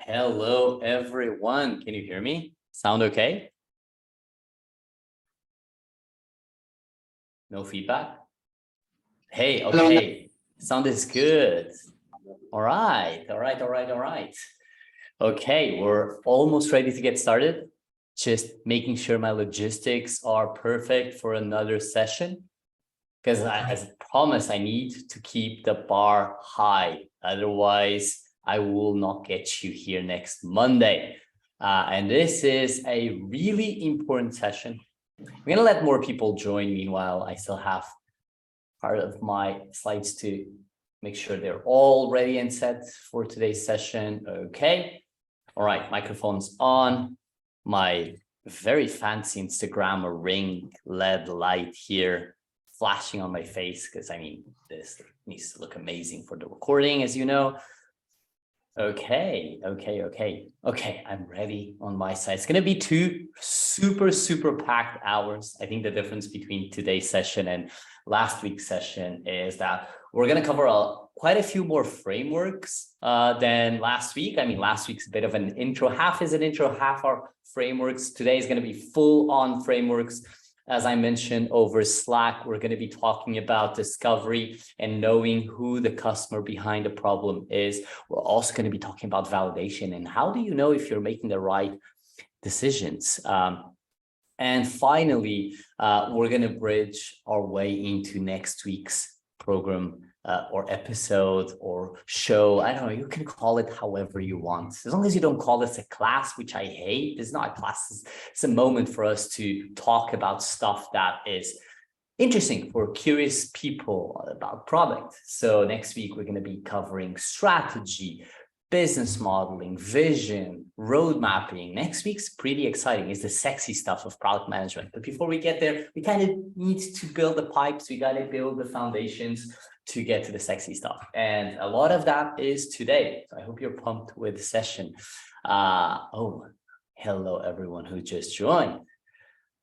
Hello, everyone. Can you hear me? Sound okay? No feedback? Hey, okay. Sound is good. All right. Okay, we're almost ready to get started. Just making sure my logistics are perfect for another session. Because as promised, I need to keep the bar high. Otherwise, I will not get you here next Monday. And this is a really important session. I'm going to let more people join. Meanwhile, I still have part of my slides to make sure they're all ready and set for today's session. Okay. All right. Microphone's on. My very fancy Instagram ring LED light here flashing on my face because I mean this needs to look amazing for the recording, as you know. Okay, I'm ready on my side. It's gonna be two super packed hours. I think the difference between today's session and last week's session is that we're gonna cover quite a few more frameworks than last week. I mean, last week's a bit of an intro, half is an intro, half are frameworks. Today is gonna be full on frameworks. As I mentioned over Slack, we're going to be talking about discovery and knowing who the customer behind the problem is. We're also going to be talking about validation and how do you know if you're making the right decisions. And finally, we're going to bridge our way into next week's program or episode or show. I don't know, you can call it however you want. As long as you don't call this a class, which I hate. It's not a class, it's a moment for us to talk about stuff that is interesting for curious people about product. So next week, we're going to be covering strategy, business modeling, vision, road mapping. Next week's pretty exciting. It's the sexy stuff of product management. But before we get there, we kind of need to build the pipes. We got to build the foundations to get to the sexy stuff. And a lot of that is today. So I hope you're pumped with the session. Oh, hello, everyone who just joined.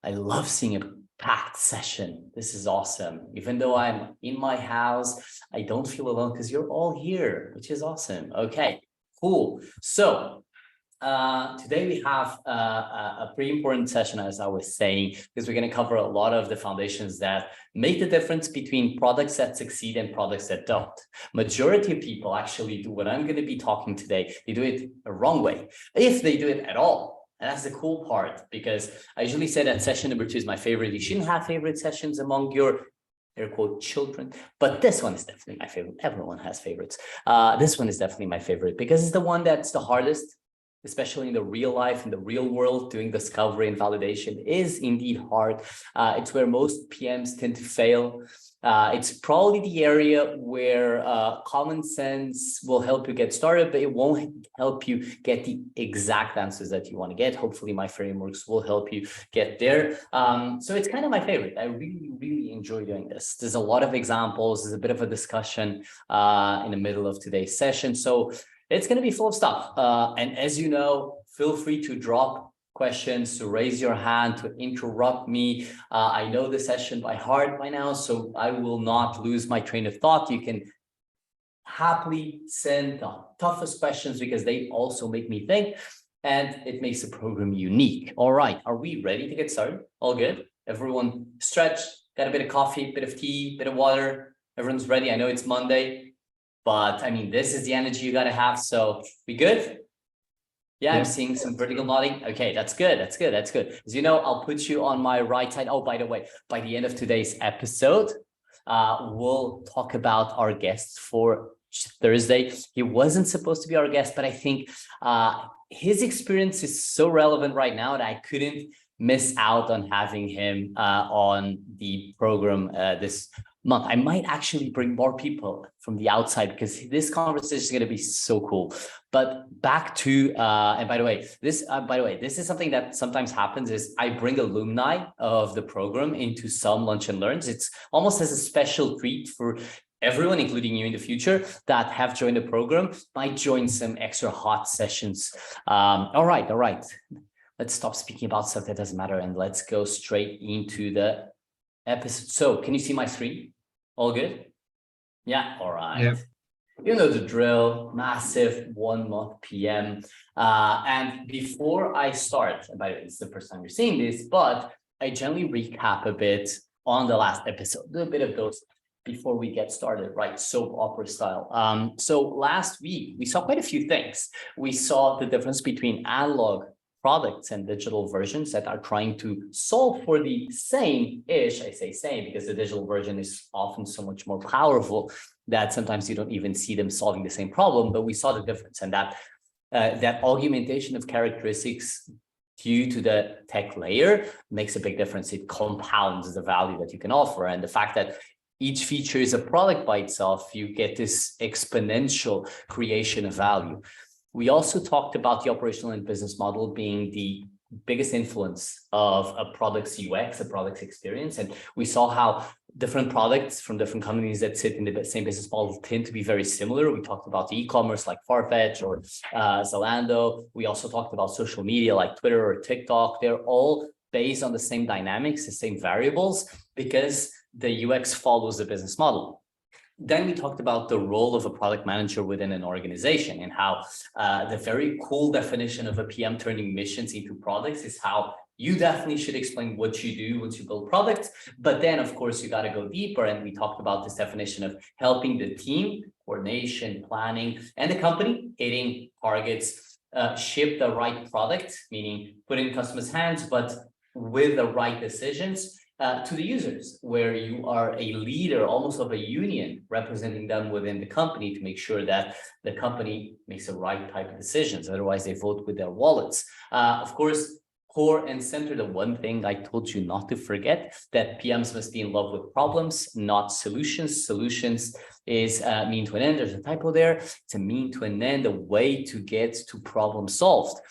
I love seeing a packed session. This is awesome. Even though I'm in my house, I don't feel alone because you're all here, which is awesome. Okay, cool. So today we have a pretty important session, as I was saying, because we're going to cover a lot of the foundations that make the difference between products that succeed and products that don't. Majority of people actually do what I'm going to be talking today. They do it the wrong way, if they do it at all. And that's the cool part, because I usually say that session number 2 is my favorite. You shouldn't have favorite sessions among your air quote children, but this one is definitely my favorite. Everyone has favorites. This one is definitely my favorite because it's the one that's the hardest, especially in the real life, in the real world. Doing discovery and validation is indeed hard. It's where most PMs tend to fail. It's probably the area where common sense will help you get started, but it won't help you get the exact answers that you want to get. Hopefully my frameworks will help you get there. So it's kind of my favorite. I really enjoy doing this. There's a lot of examples. There's a bit of a discussion in the middle of today's session. So it's going to be full of stuff. And as you know, feel free to drop questions, to raise your hand, to interrupt me. I know the session by heart by now, so I will not lose my train of thought. You can happily send the toughest questions because they also make me think, and it makes the program unique. All right, are we ready to get started? All good? Everyone stretched, got a bit of coffee, bit of tea, bit of water. Everyone's ready. I know it's Monday, but I mean, this is the energy you got to have. So we good? Yeah, I'm seeing some vertical nodding. Okay, that's good. As you know, I'll put you on my right side. Oh, by the way, by the end of today's episode, we'll talk about our guest for Thursday. He wasn't supposed to be our guest, but I think his experience is so relevant right now that I couldn't miss out on having him on the program this month. I might actually bring more people from the outside because this conversation is going to be so cool. But back to and by the way, this is something that sometimes happens is I bring alumni of the program into some lunch and learns. It's almost as a special treat for everyone, including you in the future, that have joined the program. Might join some extra hot sessions. All right. Let's stop speaking about stuff that doesn't matter and let's go straight into the episode. So can you see my screen? All good? Yeah, all right. You know the drill, massive 1 month PM. And before I start, and by the way, it's the first time you're seeing this, but I generally recap a bit on the last episode, do a bit of those before we get started, right? Soap opera style. So last week, we saw quite a few things. We saw the difference between analog products and digital versions that are trying to solve for the same-ish, I say same, because the digital version is often so much more powerful that sometimes you don't even see them solving the same problem, but we saw the difference, and that augmentation of characteristics due to the tech layer makes a big difference. It compounds the value that you can offer, and the fact that each feature is a product by itself, you get this exponential creation of value. We also talked about the operational and business model being the biggest influence of a product's UX, a product's experience. And we saw how different products from different companies that sit in the same business model tend to be very similar. We talked about the e-commerce like Farfetch or Zalando. We also talked about social media like Twitter or TikTok. They're all based on the same dynamics, the same variables, because the UX follows the business model. Then we talked about the role of a product manager within an organization and how the very cool definition of a PM turning missions into products is how you definitely should explain what you do once you build products. But then, of course, you got to go deeper. And we talked about this definition of helping the team, coordination, planning, and the company hitting targets, ship the right product, meaning put in customers' hands, but with the right decisions. To the users, where you are a leader, almost of a union, representing them within the company to make sure that the company makes the right type of decisions. Otherwise, they vote with their wallets. Of course, core and center, the one thing I told you not to forget, that PMs must be in love with problems, not solutions. Solutions is a mean to an end. There's a typo there. It's a mean to an end, a way to get to problem solved.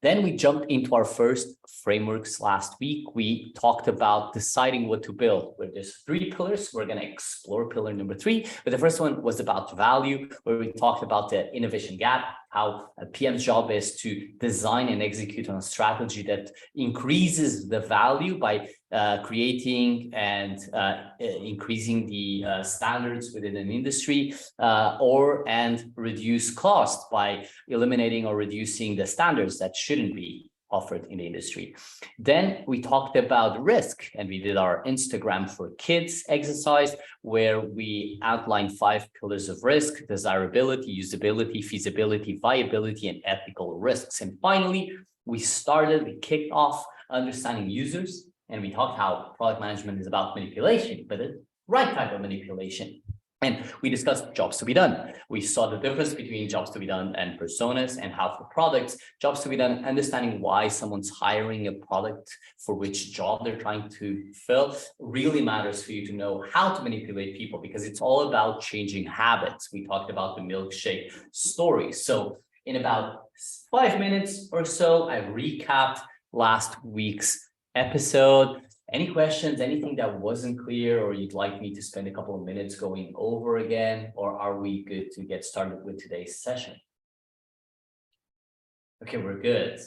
Then we jumped into our first frameworks last week. We talked about deciding what to build, where there's 3 pillars. We're going to explore pillar number 3. But the first one was about value, where we talked about the innovation gap, how a PM's job is to design and execute on a strategy that increases the value by creating and increasing the standards within an industry, and reduce cost by eliminating or reducing the standards that shouldn't be offered in the industry. Then we talked about risk, and we did our Instagram for Kids exercise, where we outlined 5 pillars of risk: desirability, usability, feasibility, viability, and ethical risks. And finally, we kicked off understanding users, and we talked how product management is about manipulation, but the right type of manipulation. And we discussed jobs to be done. We saw the difference between jobs to be done and personas, and how for products, jobs to be done, understanding why someone's hiring a product for which job they're trying to fill really matters for you to know how to manipulate people, because it's all about changing habits. We talked about the milkshake story. So in about 5 minutes or so, I recapped last week's episode. Any questions, anything that wasn't clear, or you'd like me to spend a couple of minutes going over again, or are we good to get started with today's session? Okay, we're good.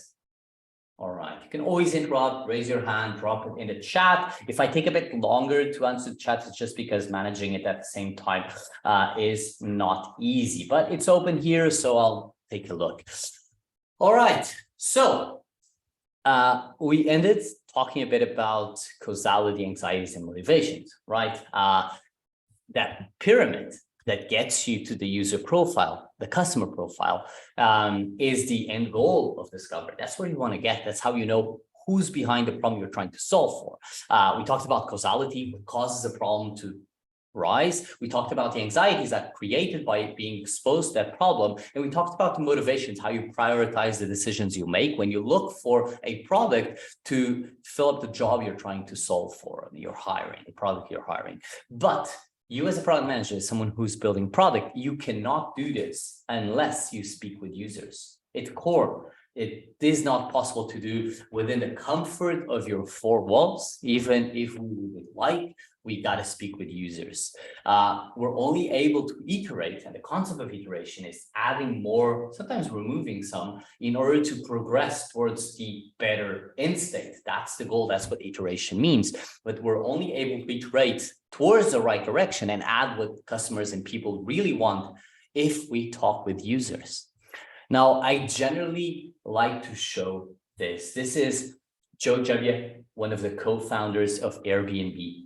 All right, you can always interrupt, raise your hand, drop it in the chat. If I take a bit longer to answer the chat, it's just because managing it at the same time is not easy, but it's open here, so I'll take a look. All right, so we ended talking a bit about causality, anxieties, and motivations, right? That pyramid that gets you to the user profile, the customer profile, is the end goal of discovery. That's where you want to get. That's how you know who's behind the problem you're trying to solve for. We talked about causality, what causes a problem to rise. We talked about the anxieties that are created by being exposed to that problem. And we talked about the motivations, how you prioritize the decisions you make when you look for a product to fill up the job you're trying to solve for, you're hiring, the product you're hiring. But you as a product manager, someone who's building product, you cannot do this unless you speak with users. It's core. It is not possible to do within the comfort of your 4 walls, even if we would like. We got to speak with users. We're only able to iterate, and the concept of iteration is adding more, sometimes removing some, in order to progress towards the better end state. That's the goal. That's what iteration means. But we're only able to iterate towards the right direction and add what customers and people really want if we talk with users. Now, I generally like to show this. This is Joe Gebbia, one of the co-founders of Airbnb,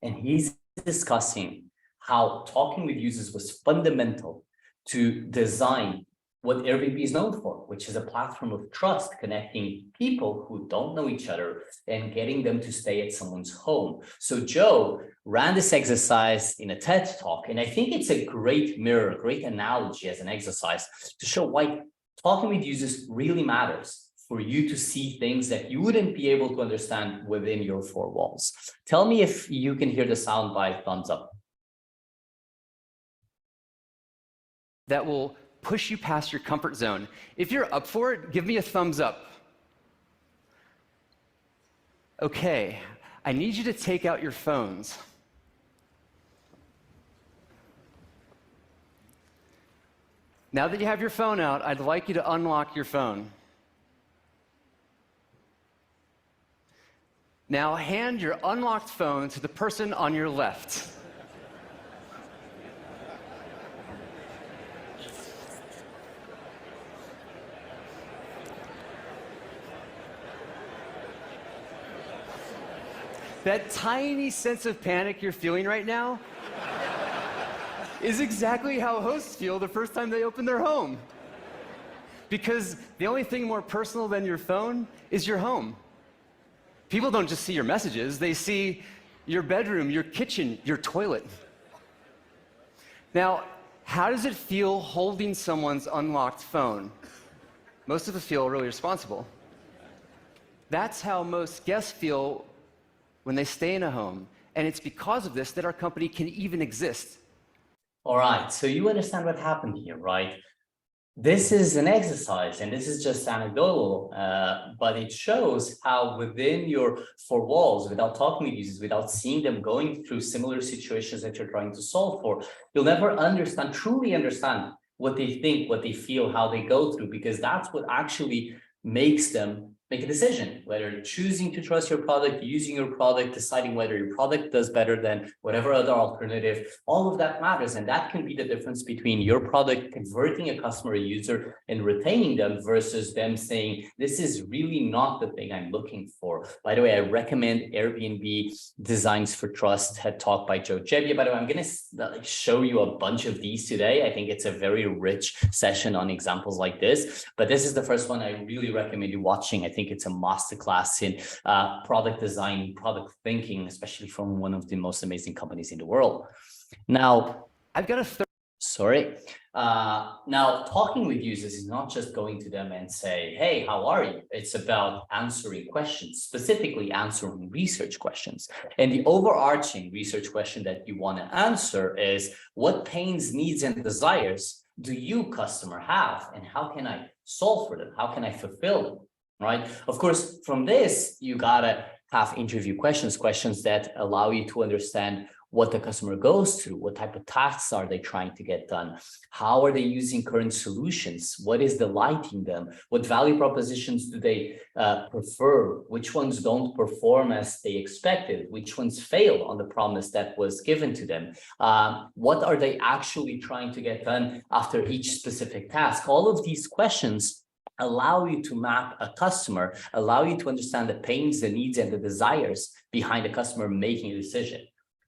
and he's discussing how talking with users was fundamental to design what Airbnb is known for, which is a platform of trust, connecting people who don't know each other and getting them to stay at someone's home. So Joe ran this exercise in a TED Talk, and I think it's a great mirror, a great analogy as an exercise to show why talking with users really matters for you to see things that you wouldn't be able to understand within your four walls. Tell me if you can hear the sound by thumbs up. That will push you past your comfort zone. If you're up for it, give me a thumbs up. Okay, I need you to take out your phones. Now that you have your phone out, I'd like you to unlock your phone. Now hand your unlocked phone to the person on your left. That tiny sense of panic you're feeling right now is exactly how hosts feel the first time they open their home. Because the only thing more personal than your phone is your home. People don't just see your messages, they see your bedroom, your kitchen, your toilet. Now, how does it feel holding someone's unlocked phone? Most of us feel really responsible. That's how most guests feel when they stay in a home. And it's because of this that our company can even exist. All right, so you understand what happened here, right? This is an exercise, and this is just anecdotal, but it shows how within your four walls, without talking with users, without seeing them going through similar situations that you're trying to solve for, you'll never understand, truly understand what they think, what they feel, how they go through, because that's what actually makes them make a decision, whether choosing to trust your product, using your product, deciding whether your product does better than whatever other alternative. All of that matters. And that can be the difference between your product converting a customer, a user, and retaining them versus them saying, this is really not the thing I'm looking for. By the way, I recommend Airbnb Designs for Trust TED Talk by Joe Gebbia. By the way, I'm going to show you a bunch of these today. I think it's a very rich session on examples like this, but this is the first one I really recommend you watching. I think it's a masterclass in product design, product thinking, especially from one of the most amazing companies in the world. Now, I've got now, talking with users is not just going to them and say, hey, how are you? It's about answering questions, specifically answering research questions. And the overarching research question that you want to answer is, what pains, needs, and desires do you, customer, have? And how can I solve for them? How can I fulfill them? Right? Of course, from this, you gotta have interview questions, questions that allow you to understand what the customer goes through, what type of tasks are they trying to get done, how are they using current solutions, what is delighting them, what value propositions do they prefer, which ones don't perform as they expected, which ones fail on the promise that was given to them, what are they actually trying to get done after each specific task. All of these questions allow you to map a customer, allow you to understand the pains, the needs, and the desires behind the customer making a decision.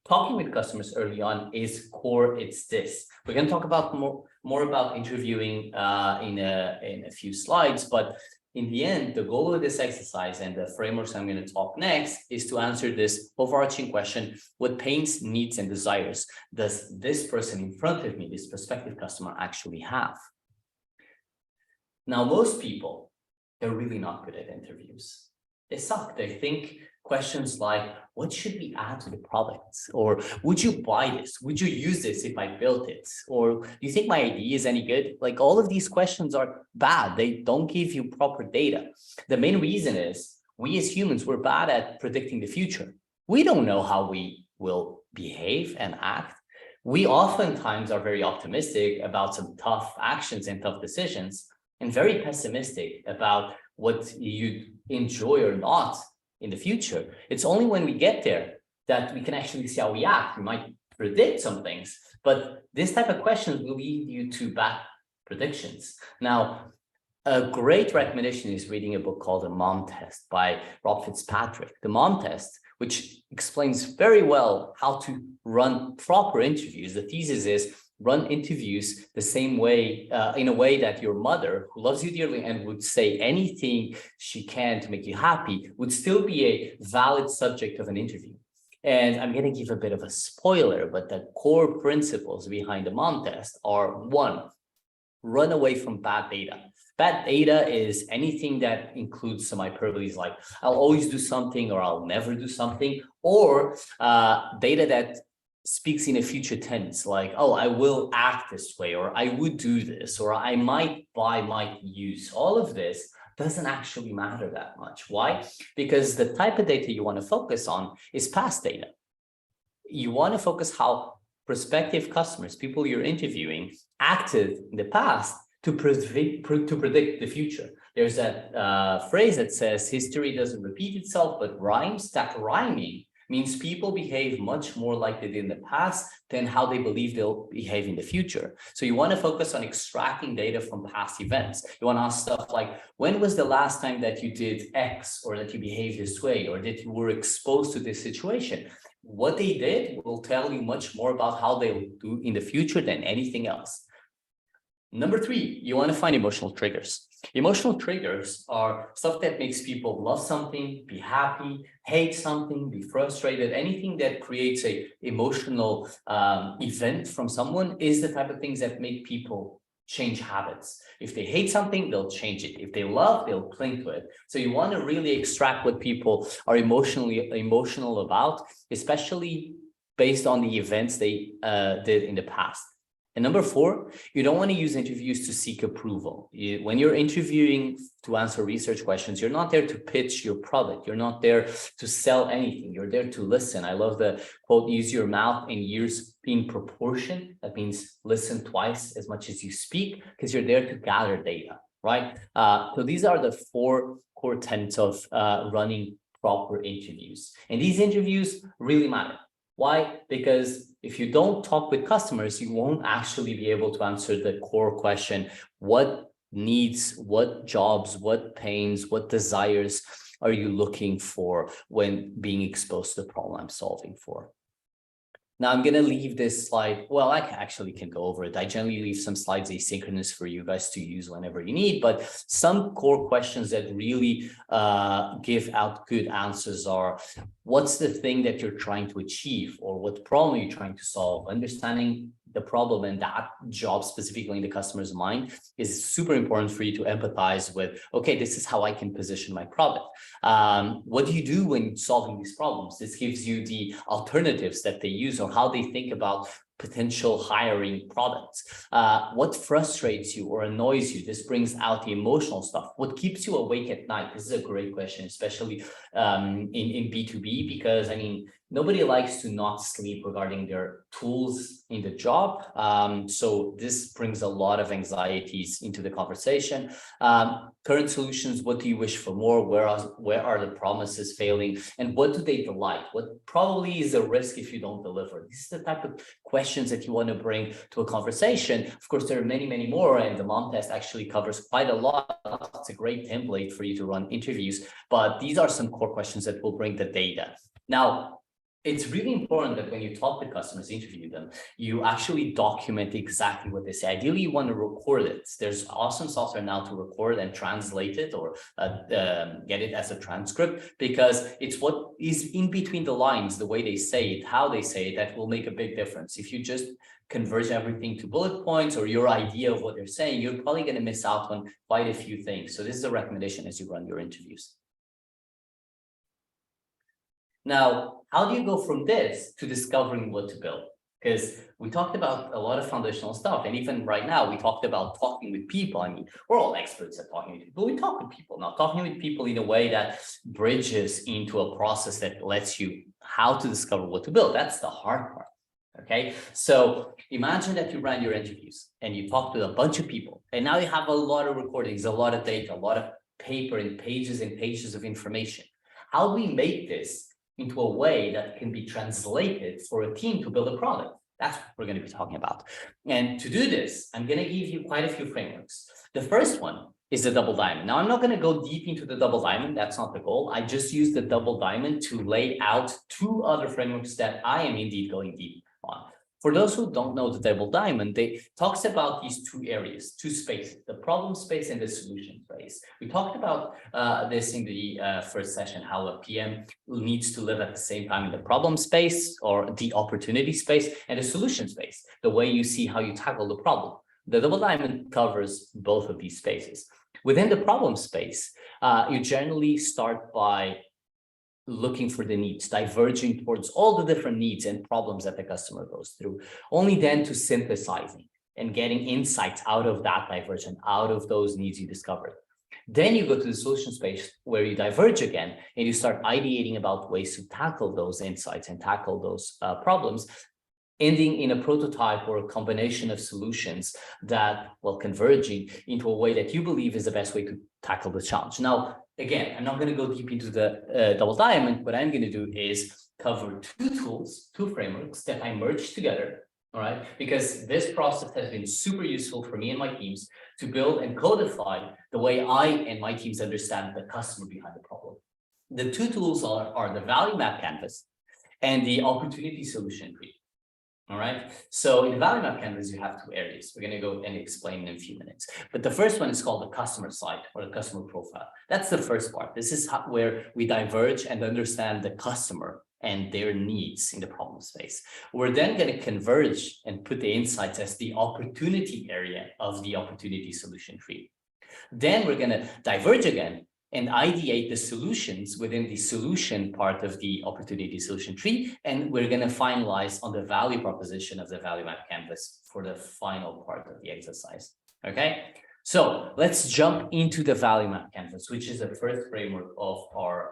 Talking with customers early on is core. It's this. We're going to talk about more about interviewing in a few slides, but in the end, the goal of this exercise and the frameworks I'm going to talk next is to answer this overarching question: what pains, needs, and desires does this person in front of me, this prospective customer, actually have? Now, most people, they're really not good at interviews. They suck. They think questions like, what should we add to the product? Or would you buy this? Would you use this if I built it? Or do you think my idea is any good? Like, all of these questions are bad. They don't give you proper data. The main reason is we as humans, we're bad at predicting the future. We don't know how we will behave and act. We oftentimes are very optimistic about some tough actions and tough decisions, and very pessimistic about what you enjoy or not in the future. It's only when we get there that we can actually see how we act. We might predict some things, but this type of questions will lead you to bad predictions. Now, a great recommendation is reading a book called The Mom Test by Rob Fitzpatrick. The Mom Test, which explains very well how to run proper interviews. The thesis is run interviews the same way, in a way that your mother, who loves you dearly and would say anything she can to make you happy, would still be a valid subject of an interview. And I'm going to give a bit of a spoiler, but the core principles behind the Mom Test are: one, run away from bad data. Bad data is anything that includes some hyperboles like I'll always do something or I'll never do something, or data that speaks in a future tense, like, oh, I will act this way, or I would do this, or I might buy, might use. All of this doesn't actually matter that much. Why? Because the type of data you want to focus on is past data. You want to focus how prospective customers, people you're interviewing, acted in the past to predict the future. There's that phrase that says history doesn't repeat itself, but rhymes. That rhyming means people behave much more like they did in the past than how they believe they'll behave in the future. So you want to focus on extracting data from past events. You want to ask stuff like, when was the last time that you did X, or that you behaved this way, or that you were exposed to this situation? What they did will tell you much more about how they'll do in the future than anything else. Number three, you want to find emotional triggers. Emotional triggers are stuff that makes people love something, be happy, hate something, be frustrated. Anything that creates a emotional event from someone is the type of things that make people change habits. If they hate something, they'll change it. If they love, they'll cling to it. So you want to really extract what people are emotional about, especially based on the events they did in the past. And number four, you don't want to use interviews to seek approval. When you're interviewing to answer research questions, you're not there to pitch your product. You're not there to sell anything. You're there to listen. I love the quote, use your mouth and ears in proportion. That means listen twice as much as you speak, because you're there to gather data, right? So these are the four core tenets of running proper interviews. And these interviews really matter. Why? Because if you don't talk with customers, you won't actually be able to answer the core question: what needs, what jobs, what pains, what desires are you looking for when being exposed to the problem I'm solving for? Now I'm going to leave this slide. Well, I can go over it. I generally leave some slides asynchronous for you guys to use whenever you need, but some core questions that really give out good answers are: what's the thing that you're trying to achieve, or what problem you're trying to solve? Understanding the problem and that job specifically in the customer's mind is super important for you to empathize with. Okay, this is how I can position my product. What do you do when solving these problems? This gives you the alternatives that they use or how they think about potential hiring products. What frustrates you or annoys you? This brings out the emotional stuff. What keeps you awake at night? This is a great question, especially in B2B, because I mean, nobody likes to not sleep regarding their tools in the job. So this brings a lot of anxieties into the conversation. Current solutions, what do you wish for more? Where are the promises failing? And what do they delight? What probably is a risk if you don't deliver? This is the type of questions that you want to bring to a conversation. Of course, there are many, many more, and the Mom Test actually covers quite a lot. It's a great template for you to run interviews, but these are some core questions that will bring the data. Now, it's really important that when you talk to customers, interview them, you actually document exactly what they say. Ideally, you want to record it. There's awesome software now to record and translate it, or get it as a transcript, because it's what is in between the lines, the way they say it, how they say it, that will make a big difference. If you just converge everything to bullet points or your idea of what they're saying, you're probably going to miss out on quite a few things. So this is a recommendation as you run your interviews. Now, how do you go from this to discovering what to build? Because we talked about a lot of foundational stuff. And even right now, we talked about talking with people. I mean, we're all experts at talking with people. We talk with people. Now, talking with people in a way that bridges into a process that lets you how to discover what to build. That's the hard part. Okay, so imagine that you ran your interviews and you talked to a bunch of people. And now you have a lot of recordings, a lot of data, a lot of paper and pages of information. How do we make this into a way that can be translated for a team to build a product. That's what we're going to be talking about. And to do this, I'm going to give you quite a few frameworks. The first one is the double diamond. Now, I'm not going to go deep into the double diamond. That's not the goal. I just use the double diamond to lay out two other frameworks that I am indeed going deep on. For those who don't know the double diamond, they talks about these two areas, two spaces, the problem space and the solution space. We talked about this in the first session, how a PM needs to live at the same time in the problem space or the opportunity space and the solution space, the way you see how you tackle the problem. The double diamond covers both of these spaces. Within the problem space, you generally start by looking for the needs, diverging towards all the different needs and problems that the customer goes through, only then to synthesizing and getting insights out of that diversion, out of those needs you discovered. Then you go to the solution space where you diverge again and you start ideating about ways to tackle those insights and tackle those problems, ending in a prototype or a combination of solutions that, well, converging into a way that you believe is the best way to tackle the challenge. Now, again, I'm not going to go deep into the double diamond. What I'm going to do is cover two tools, two frameworks that I merged together, all right? Because this process has been super useful for me and my teams to build and codify the way I and my teams understand the customer behind the problem. The two tools are the value map canvas and the opportunity solution tree. All right. So in the value map canvas, you have two areas. We're going to go and explain in a few minutes. But the first one is called the customer side or the customer profile. That's the first part. This is where we diverge and understand the customer and their needs in the problem space. We're then going to converge and put the insights as the opportunity area of the opportunity solution tree. Then we're going to diverge again and ideate the solutions within the solution part of the opportunity solution tree. And we're going to finalize on the value proposition of the value map canvas for the final part of the exercise. Okay, so let's jump into the value map canvas, which is the first framework of our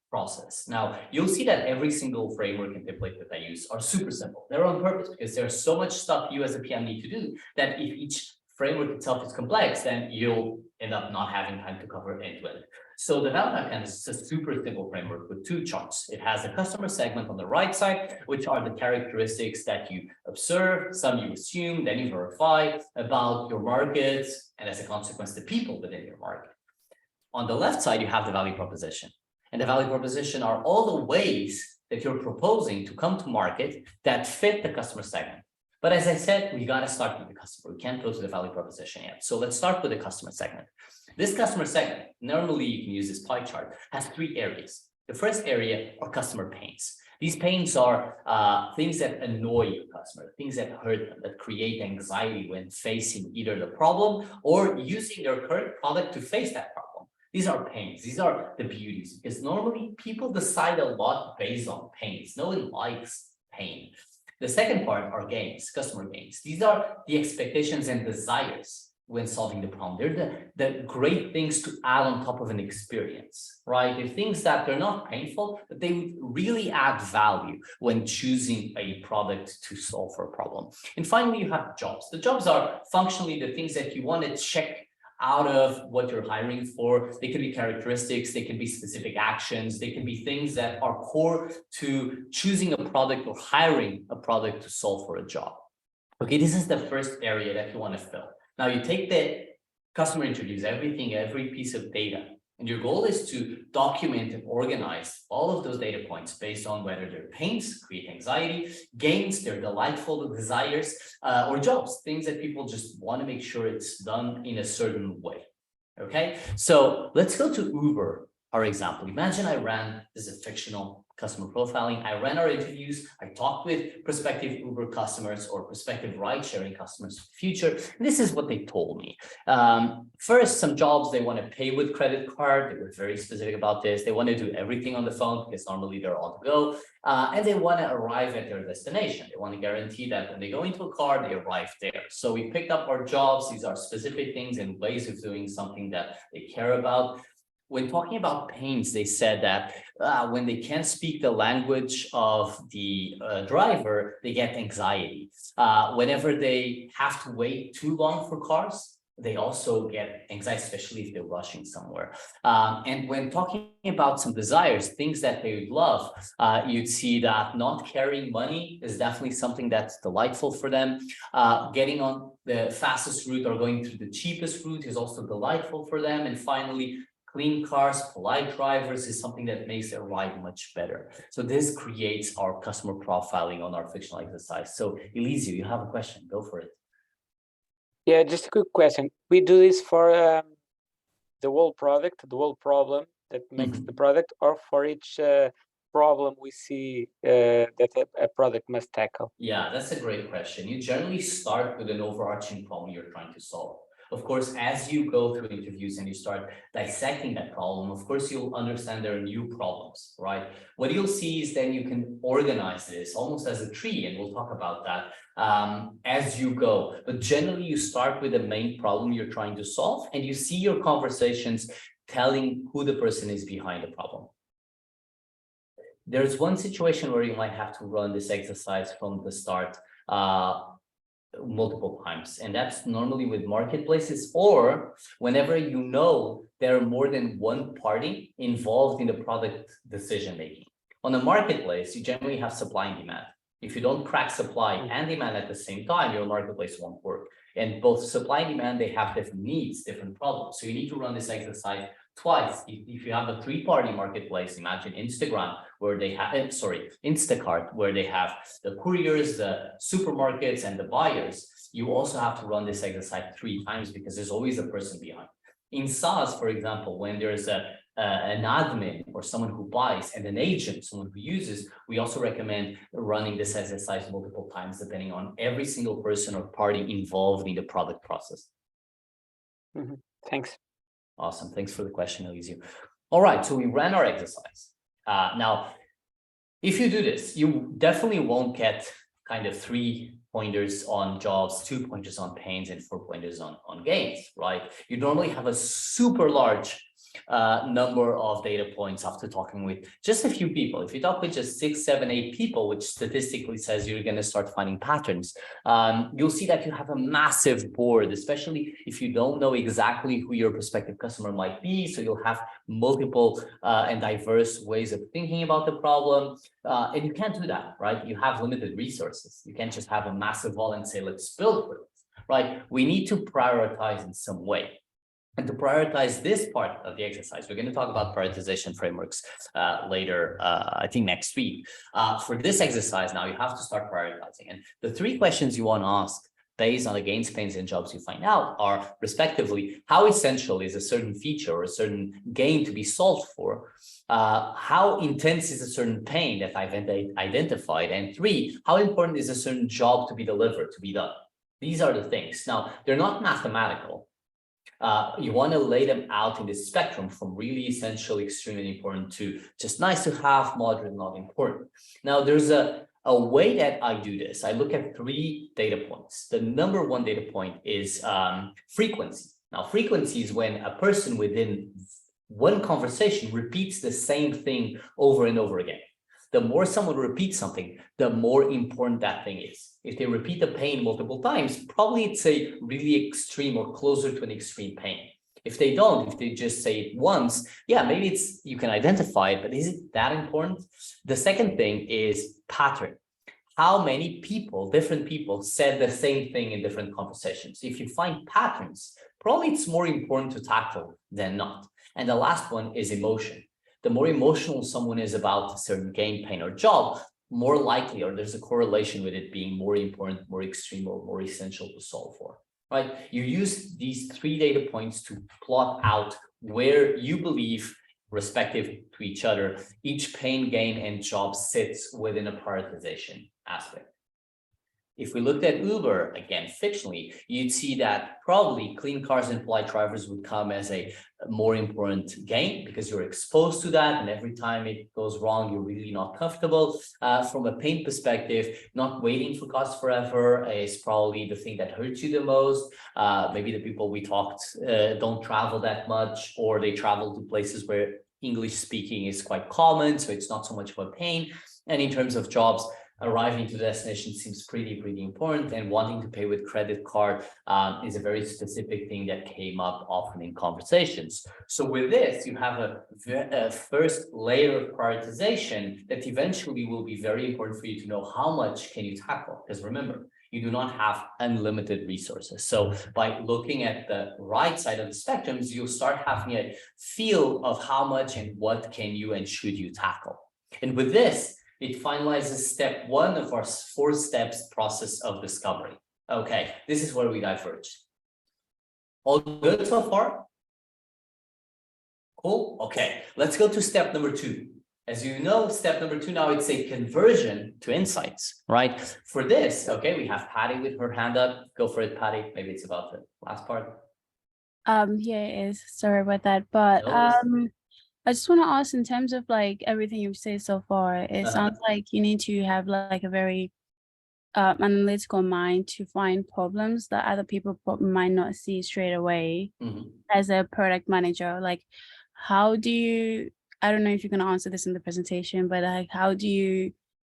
process. Now, you'll see that every single framework and template that I use are super simple. They're on purpose because there's so much stuff you as a PM need to do that if each framework itself is complex, then you'll end up not having time to cover end to end. So the value map canvas is a super simple framework with two charts. It has a customer segment on the right side, which are the characteristics that you observe, some you assume, then you verify about your market, and as a consequence, the people within your market. On the left side, you have the value proposition. And the value proposition are all the ways that you're proposing to come to market that fit the customer segment. But as I said, we got to start with the customer. We can't go to the value proposition yet. So let's start with the customer segment. This customer segment, normally you can use this pie chart, has three areas. The first area are customer pains. These pains are things that annoy your customer, things that hurt them, that create anxiety when facing either the problem or using their current product to face that problem. These are pains. These are the beauties, because normally people decide a lot based on pains. No one likes pain. The second part are gains, customer gains. These are the expectations and desires when solving the problem. They're the great things to add on top of an experience, right? They're things that they're not painful, but they would really add value when choosing a product to solve for a problem. And finally, you have jobs. The jobs are functionally the things that you want to check out of what you're hiring for. They can be characteristics, they can be specific actions, they can be things that are core to choosing a product or hiring a product to solve for a job. Okay, this is the first area that you want to fill. Now you take the customer interviews, everything, every piece of data, and your goal is to document and organize all of those data points based on whether they're pains, create anxiety, gains, they're delightful desires, or jobs, things that people just want to make sure it's done in a certain way. Okay, so let's go to Uber, our example. Imagine I ran, this is a fictional customer profiling. I ran our interviews. I talked with prospective Uber customers or prospective ride-sharing customers for the future. And this is what they told me. First, some jobs they want to pay with credit card. They were very specific about this. They want to do everything on the phone because normally they're on the go. And they want to arrive at their destination. They want to guarantee that when they go into a car, they arrive there. So we picked up our jobs. These are specific things and ways of doing something that they care about. When talking about pains, they said that when they can't speak the language of the driver, they get anxiety. Whenever they have to wait too long for cars, they also get anxiety, especially if they're rushing somewhere. And when talking about some desires, things that they would love, you'd see that not carrying money is definitely something that's delightful for them. Getting on the fastest route or going through the cheapest route is also delightful for them. And finally, clean cars, polite drivers is something that makes their ride much better. So this creates our customer profiling on our fictional exercise. So Elizio, you have a question, go for it. Yeah, just a quick question. We do this for the whole product, the whole problem that makes the product, or for each problem we see that a product must tackle? Yeah, that's a great question. You generally start with an overarching problem you're trying to solve. Of course, as you go through interviews and you start dissecting that problem, of course, you'll understand there are new problems, right? What you'll see is then you can organize this almost as a tree, and we'll talk about that as you go. But generally, you start with the main problem you're trying to solve, and you see your conversations telling who the person is behind the problem. There's one situation where you might have to run this exercise from the start multiple times, and that's normally with marketplaces, or whenever you know there are more than one party involved in the product decision making. On a marketplace, you generally have supply and demand. If you don't crack supply and demand at the same time, your marketplace won't work. And both supply and demand, they have different needs, different problems. So you need to run this exercise twice. If you have a three-party marketplace, imagine Instagram, where they have, Instacart, where they have the couriers, the supermarkets, and the buyers. You also have to run this exercise 3 times because there's always a person behind. In SaaS, for example, when there's an admin or someone who buys and an agent, someone who uses, we also recommend running this exercise multiple times, depending on every single person or party involved in the product process. Thanks. Awesome. Thanks for the question, Elizio. All right, so we ran our exercise. Now, if you do this, you definitely won't get kind of 3 pointers on jobs, 2 pointers on pains, and 4 pointers on gains, right? You normally have a super large number of data points after talking with just a few people. If you talk with just 6, 7, 8 people, which statistically says you're going to start finding patterns, you'll see that you have a massive board, especially if you don't know exactly who your prospective customer might be. So you'll have multiple and diverse ways of thinking about the problem. And you can't do that, right? You have limited resources. You can't just have a massive wall and say, let's build for it, right? We need to prioritize in some way. And to prioritize this part of the exercise, we're going to talk about prioritization frameworks later, I think next week. For this exercise now, you have to start prioritizing. And the 3 questions you want to ask based on the gains, pains, and jobs you find out are, respectively, how essential is a certain feature or a certain gain to be solved for? How intense is a certain pain that I've identified? And 3, how important is a certain job to be delivered, to be done? These are the things. Now, they're not mathematical. You want to lay them out in the spectrum from really essential, extremely important to just nice to have, moderate, not important. Now, there's a way that I do this. I look at 3 data points. The number 1 data point is frequency. Now, frequency is when a person within one conversation repeats the same thing over and over again. The more someone repeats something, the more important that thing is. If they repeat the pain multiple times, probably it's a really extreme or closer to an extreme pain. If they don't, if they just say it once, yeah, maybe it's, you can identify it, but is it that important? The second thing is pattern. How many people, different people, said the same thing in different conversations? If you find patterns, probably it's more important to tackle than not. And the last one is emotion. The more emotional someone is about a certain gain, pain, or job, more likely, or there's a correlation with it being more important, more extreme, or more essential to solve for, right? You use these 3 data points to plot out where you believe, respective to each other, each pain, gain, and job sits within a prioritization aspect. If we looked at Uber, again, fictionally, you'd see that probably clean cars and polite drivers would come as a more important gain because you're exposed to that. And every time it goes wrong, you're really not comfortable. From a pain perspective, not waiting for cars forever is probably the thing that hurts you the most. Maybe the people we talked don't travel that much, or they travel to places where English speaking is quite common. So it's not so much of a pain. And in terms of jobs, arriving to the destination seems pretty important, and wanting to pay with credit card is a very specific thing that came up often in conversations. So with this, you have a first layer of prioritization that eventually will be very important for you to know how much can you tackle, because remember, you do not have unlimited resources. So by looking at the right side of the spectrums, you'll start having a feel of how much and what can you and should you tackle. And with this, it finalizes step 1 of our 4 steps process of discovery. Okay, this is where we diverge. All good so far? Cool. Okay, let's go to step number 2. As you know, step number 2 now, it's a conversion to insights, right? For this, okay, we have Patty with her hand up. Go for it, Patty. Maybe it's about the last part. Yeah, it is. Sorry about that. But No worries. I just want to ask, in terms of like everything you've said so far, it sounds like you need to have like a very analytical mind to find problems that other people might not see straight away. As a product manager. Like, how do you, I don't know if you're going to answer this in the presentation, but like, how do you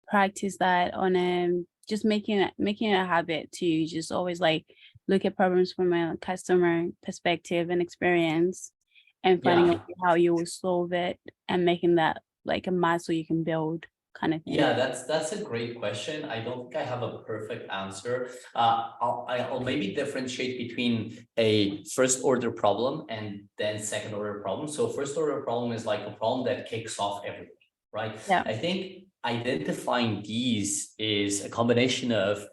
practice that on just making it a habit to just always like look at problems from a customer perspective and experience, and finding out how you will solve it, and making that like a muscle you can build kind of thing? Yeah, that's a great question. I don't think I have a perfect answer. I'll maybe differentiate between a first order problem and then second order problem. So first order problem is like a problem that kicks off everything, right? Yeah. I think identifying these is a combination of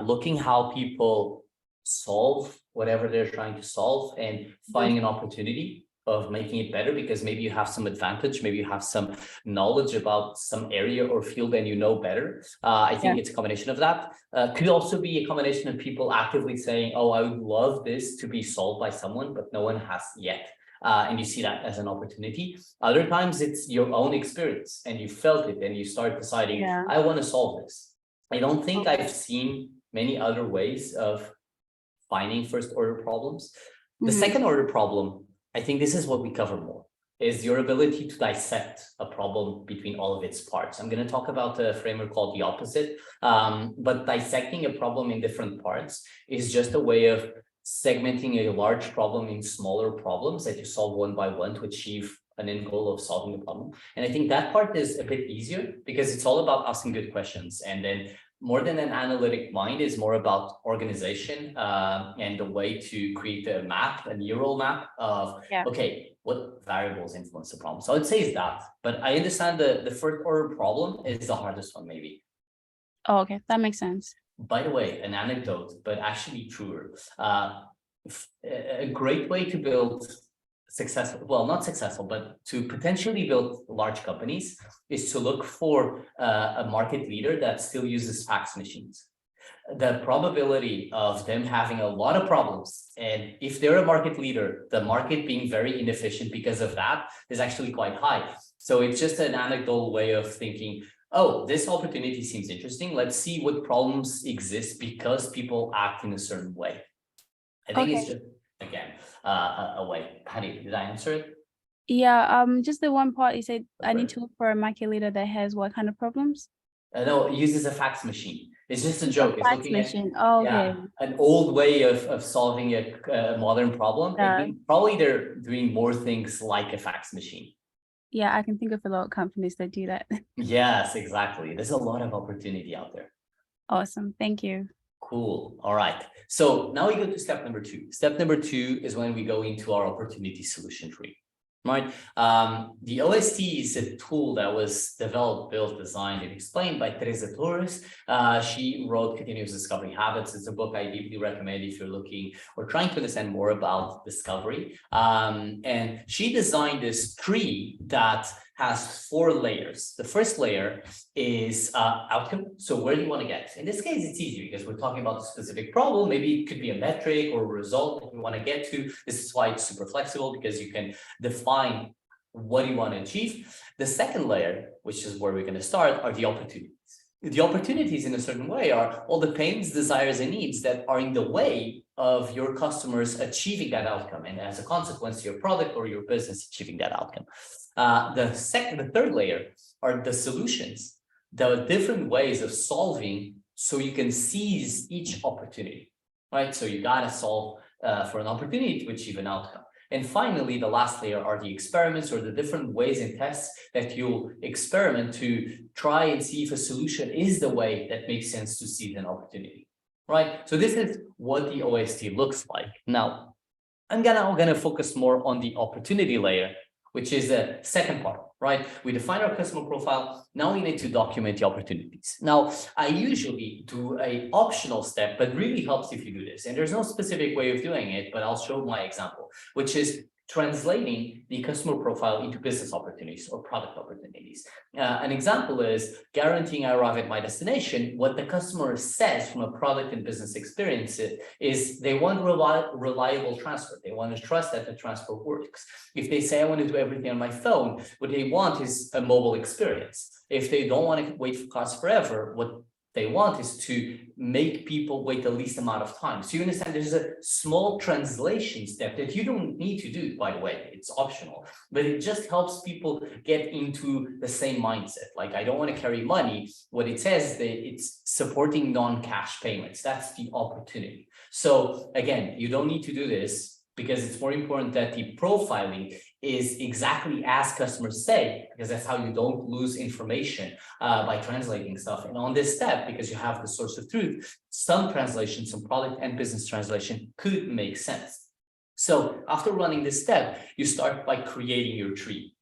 looking how people solve whatever they're trying to solve, and finding an opportunity of making it better, because maybe you have some advantage, maybe you have some knowledge about some area or field and you know better. I think it's a combination of that. Could also be a combination of people actively saying, oh, I would love this to be solved by someone, but no one has yet. And you see that as an opportunity. Other times it's your own experience and you felt it and you start deciding, I want to solve this. I don't think I've seen many other ways of finding first order problems. The second order problem, I think this is what we cover more, is your ability to dissect a problem between all of its parts. I'm going to talk about a framework called the opposite, but dissecting a problem in different parts is just a way of segmenting a large problem in smaller problems that you solve one by one to achieve an end goal of solving the problem. And I think that part is a bit easier because it's all about asking good questions. And then more than an analytic mind is more about organization and the way to create a map, a neural map of, okay, what variables influence the problem? So I would say is that, but I understand the first order problem is the hardest one maybe. Oh, okay, that makes sense. By the way, an anecdote, but actually truer. A great way to build successful, well, not successful, but to potentially build large companies is to look for a market leader that still uses fax machines. The probability of them having a lot of problems, and if they're a market leader, the market being very inefficient because of that is actually quite high. So it's just an anecdotal way of thinking, oh, this opportunity seems interesting. Let's see what problems exist because people act in a certain way. I think it's just, again, a way. Patty, did I answer it? Yeah, just the one part you said, I need to look for a market leader that has what kind of problems? No, it uses a fax machine. It's just a joke. It's Fax looking machine. Oh, okay. an old way of solving a modern problem. And probably they're doing more things like a fax machine. Yeah, I can think of a lot of companies that do that. Yes, exactly. There's a lot of opportunity out there. Awesome. Thank you. Cool. All right. So now we go to step number 2. Step number 2 is when we go into our opportunity solution tree. Right. The OST is a tool that was developed, built, designed, and explained by Teresa Torres. She wrote Continuous Discovery Habits. It's a book I deeply recommend if you're looking or trying to understand more about discovery. And she designed this tree that has 4 layers. The first layer is outcome. So where do you want to get? In this case, it's easy because we're talking about a specific problem. Maybe it could be a metric or a result that we want to get to. This is why it's super flexible, because you can define what you want to achieve. The second layer, which is where we're going to start, are the opportunities. The opportunities in a certain way are all the pains, desires, and needs that are in the way of your customers achieving that outcome, and as a consequence, your product or your business achieving that outcome. The third layer are the solutions. the different ways of solving so you can seize each opportunity, right? So you gotta solve for an opportunity to achieve an outcome. And finally, the last layer are the experiments or the different ways and tests that you'll experiment to try and see if a solution is the way that makes sense to seize an opportunity, right? So this is what the OST looks like. Now, I'm gonna focus more on the opportunity layer, which is the second part, right? We define our customer profile. Now we need to document the opportunities. Now, I usually do an optional step, but really helps if you do this. And there's no specific way of doing it, but I'll show my example, which is translating the customer profile into business opportunities or product opportunities. An example is guaranteeing I arrive at my destination. What the customer says from a product and business experience is they want reliable transfer. They want to trust that the transfer works. If they say I want to do everything on my phone, what they want is a mobile experience. If they don't want to wait for cars forever, what they want is to make people wait the least amount of time. So you understand there's a small translation step that you don't need to do, by the way, it's optional, but it just helps people get into the same mindset. Like, I don't want to carry money. What it says is that it's supporting non-cash payments. That's the opportunity. So again, you don't need to do this because it's more important that the profiling is exactly as customers say, because that's how you don't lose information by translating stuff. And on this step, because you have the source of truth, some translation, some product and business translation could make sense. So after running this step, you start by creating your tree.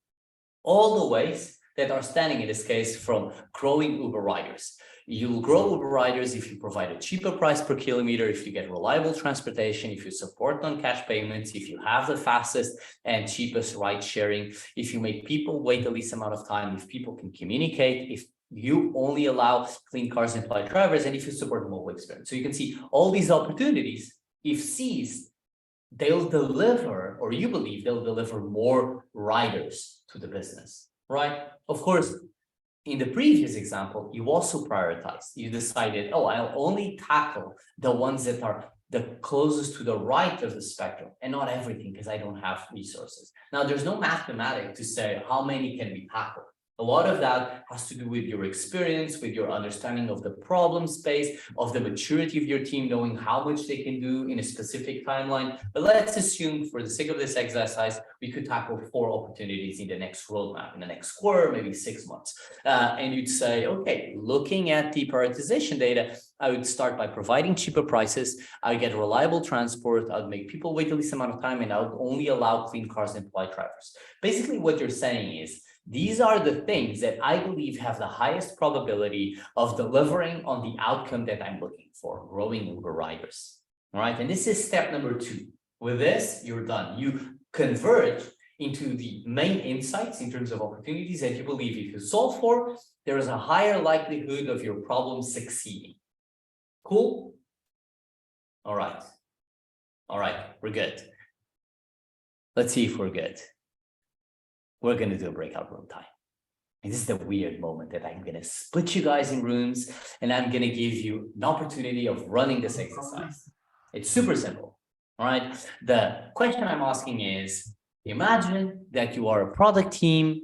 All the ways that are standing in this case from growing Uber riders. You'll grow Uber riders if you provide a cheaper price per kilometer, if you get reliable transportation, if you support non-cash payments, if you have the fastest and cheapest ride sharing, if you make people wait the least amount of time, if people can communicate, if you only allow clean cars and polite drivers, and if you support the mobile experience. So you can see all these opportunities, if seized, they'll deliver, or you believe they'll deliver more riders to the business, right? Of course, in the previous example, you also prioritized. You decided, oh, I'll only tackle the ones that are the closest to the right of the spectrum and not everything because I don't have resources. Now, there's no mathematics to say how many can we tackle. A lot of that has to do with your experience, with your understanding of the problem space, of the maturity of your team, knowing how much they can do in a specific timeline. But let's assume for the sake of this exercise, we could tackle 4 opportunities in the next roadmap, in the next quarter, maybe 6 months. And you'd say, okay, looking at the prioritization data, I would start by providing cheaper prices. I would get reliable transport. I would make people wait the least amount of time, and I would only allow clean cars and polite drivers. Basically, what you're saying is, these are the things that I believe have the highest probability of delivering on the outcome that I'm looking for, growing Uber riders. All right, and this is step number 2. With this, you're done. You convert into the main insights in terms of opportunities that you believe if you solve for, there is a higher likelihood of your problem succeeding. Cool? All right. All right, we're good. Let's see if we're good. We're going to do a breakout room time. And this is the weird moment that I'm going to split you guys in rooms and I'm going to give you an opportunity of running this exercise. It's super simple. All right. The question I'm asking is, imagine that you are a product team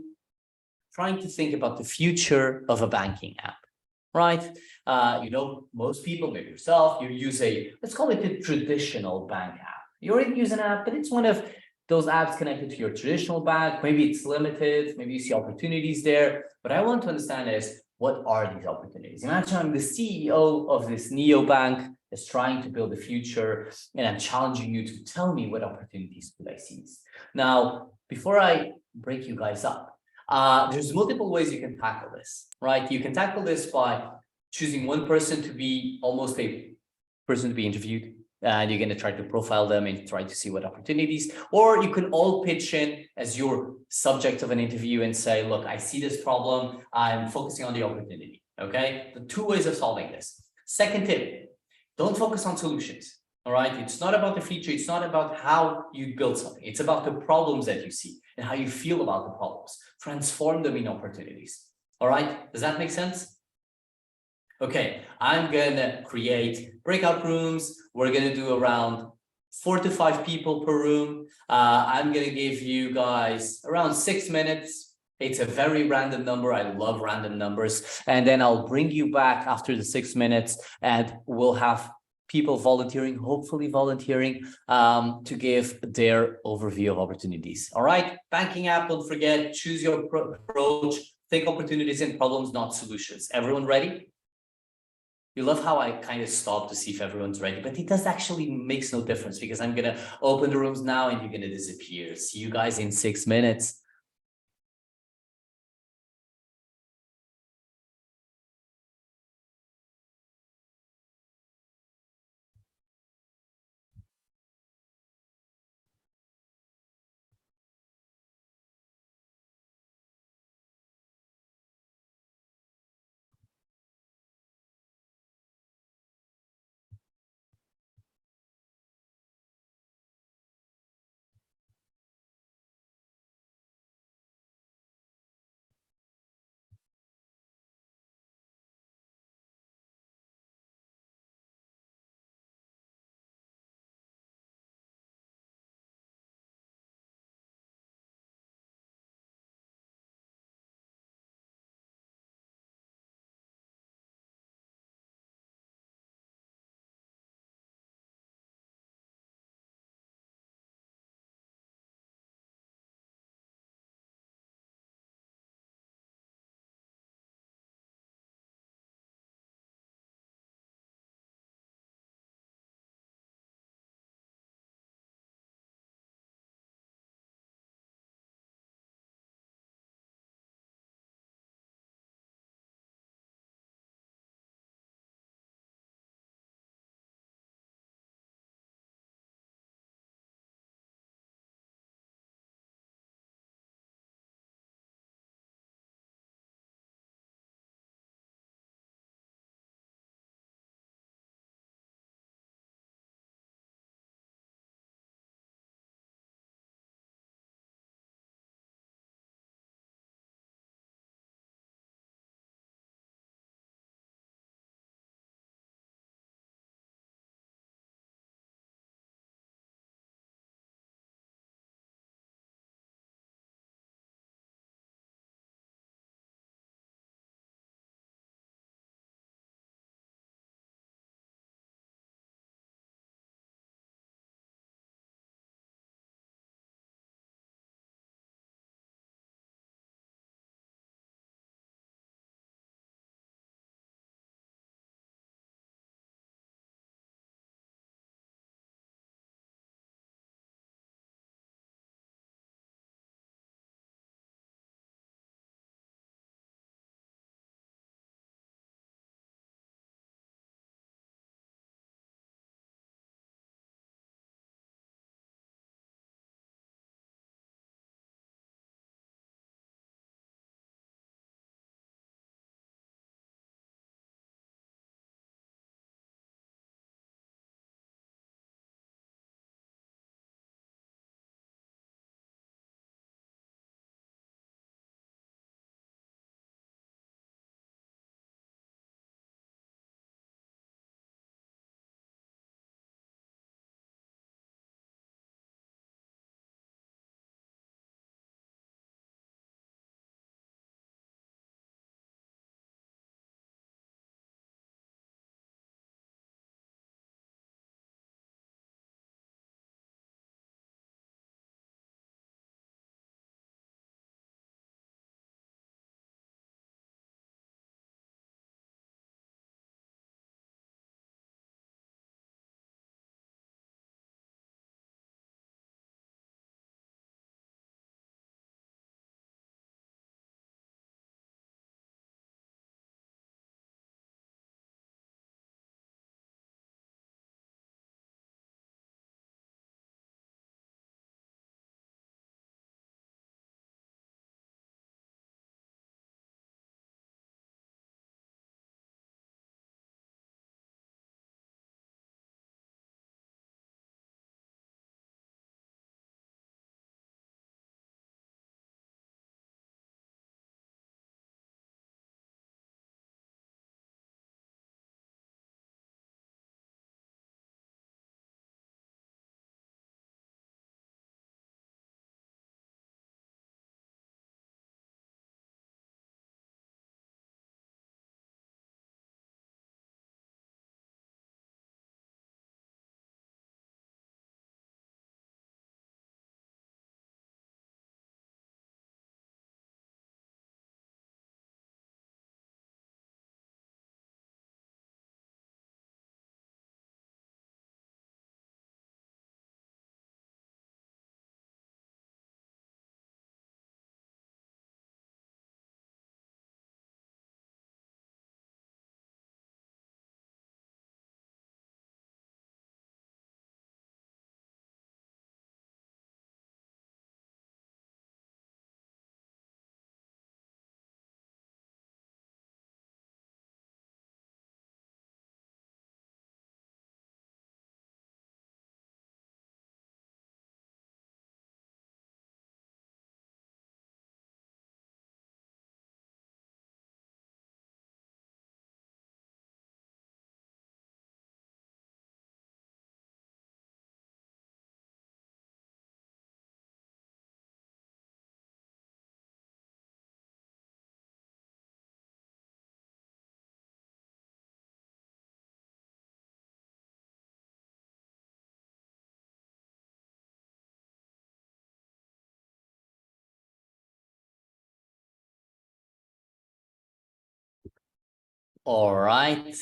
trying to think about the future of a banking app, right? You know, most people, maybe yourself, you use let's call it a traditional bank app. You already use an app, but it's one of those apps connected to your traditional bank. Maybe it's limited, maybe you see opportunities there. But I want to understand is, what are these opportunities? Imagine I'm the CEO of this neobank that's trying to build a future, and I'm challenging you to tell me what opportunities could I seize. Now, before I break you guys up, there's multiple ways you can tackle this, right? You can tackle this by choosing one person to be almost a person to be interviewed. And you're going to try to profile them and try to see what opportunities, or you can all pitch in as your subject of an interview and say, look, I see this problem. I'm focusing on the opportunity. Okay. The 2 ways of solving this. Second tip, don't focus on solutions. All right. It's not about the feature. It's not about how you build something. It's about the problems that you see and how you feel about the problems. Transform them in opportunities. All right. Does that make sense? Okay, I'm gonna create breakout rooms. We're gonna do around 4 to 5 people per room. I'm gonna give you guys around 6 minutes It's a very random number. I love random numbers. And then I'll bring you back after the 6 minutes and we'll have people volunteering, hopefully volunteering, to give their overview of opportunities. All right, banking app, don't forget, choose your approach, think opportunities and problems, not solutions. Everyone ready? You love how I kind of stop to see if everyone's ready, but it does actually makes no difference because I'm gonna open the rooms now and you're gonna disappear. See you guys in 6 minutes. All right.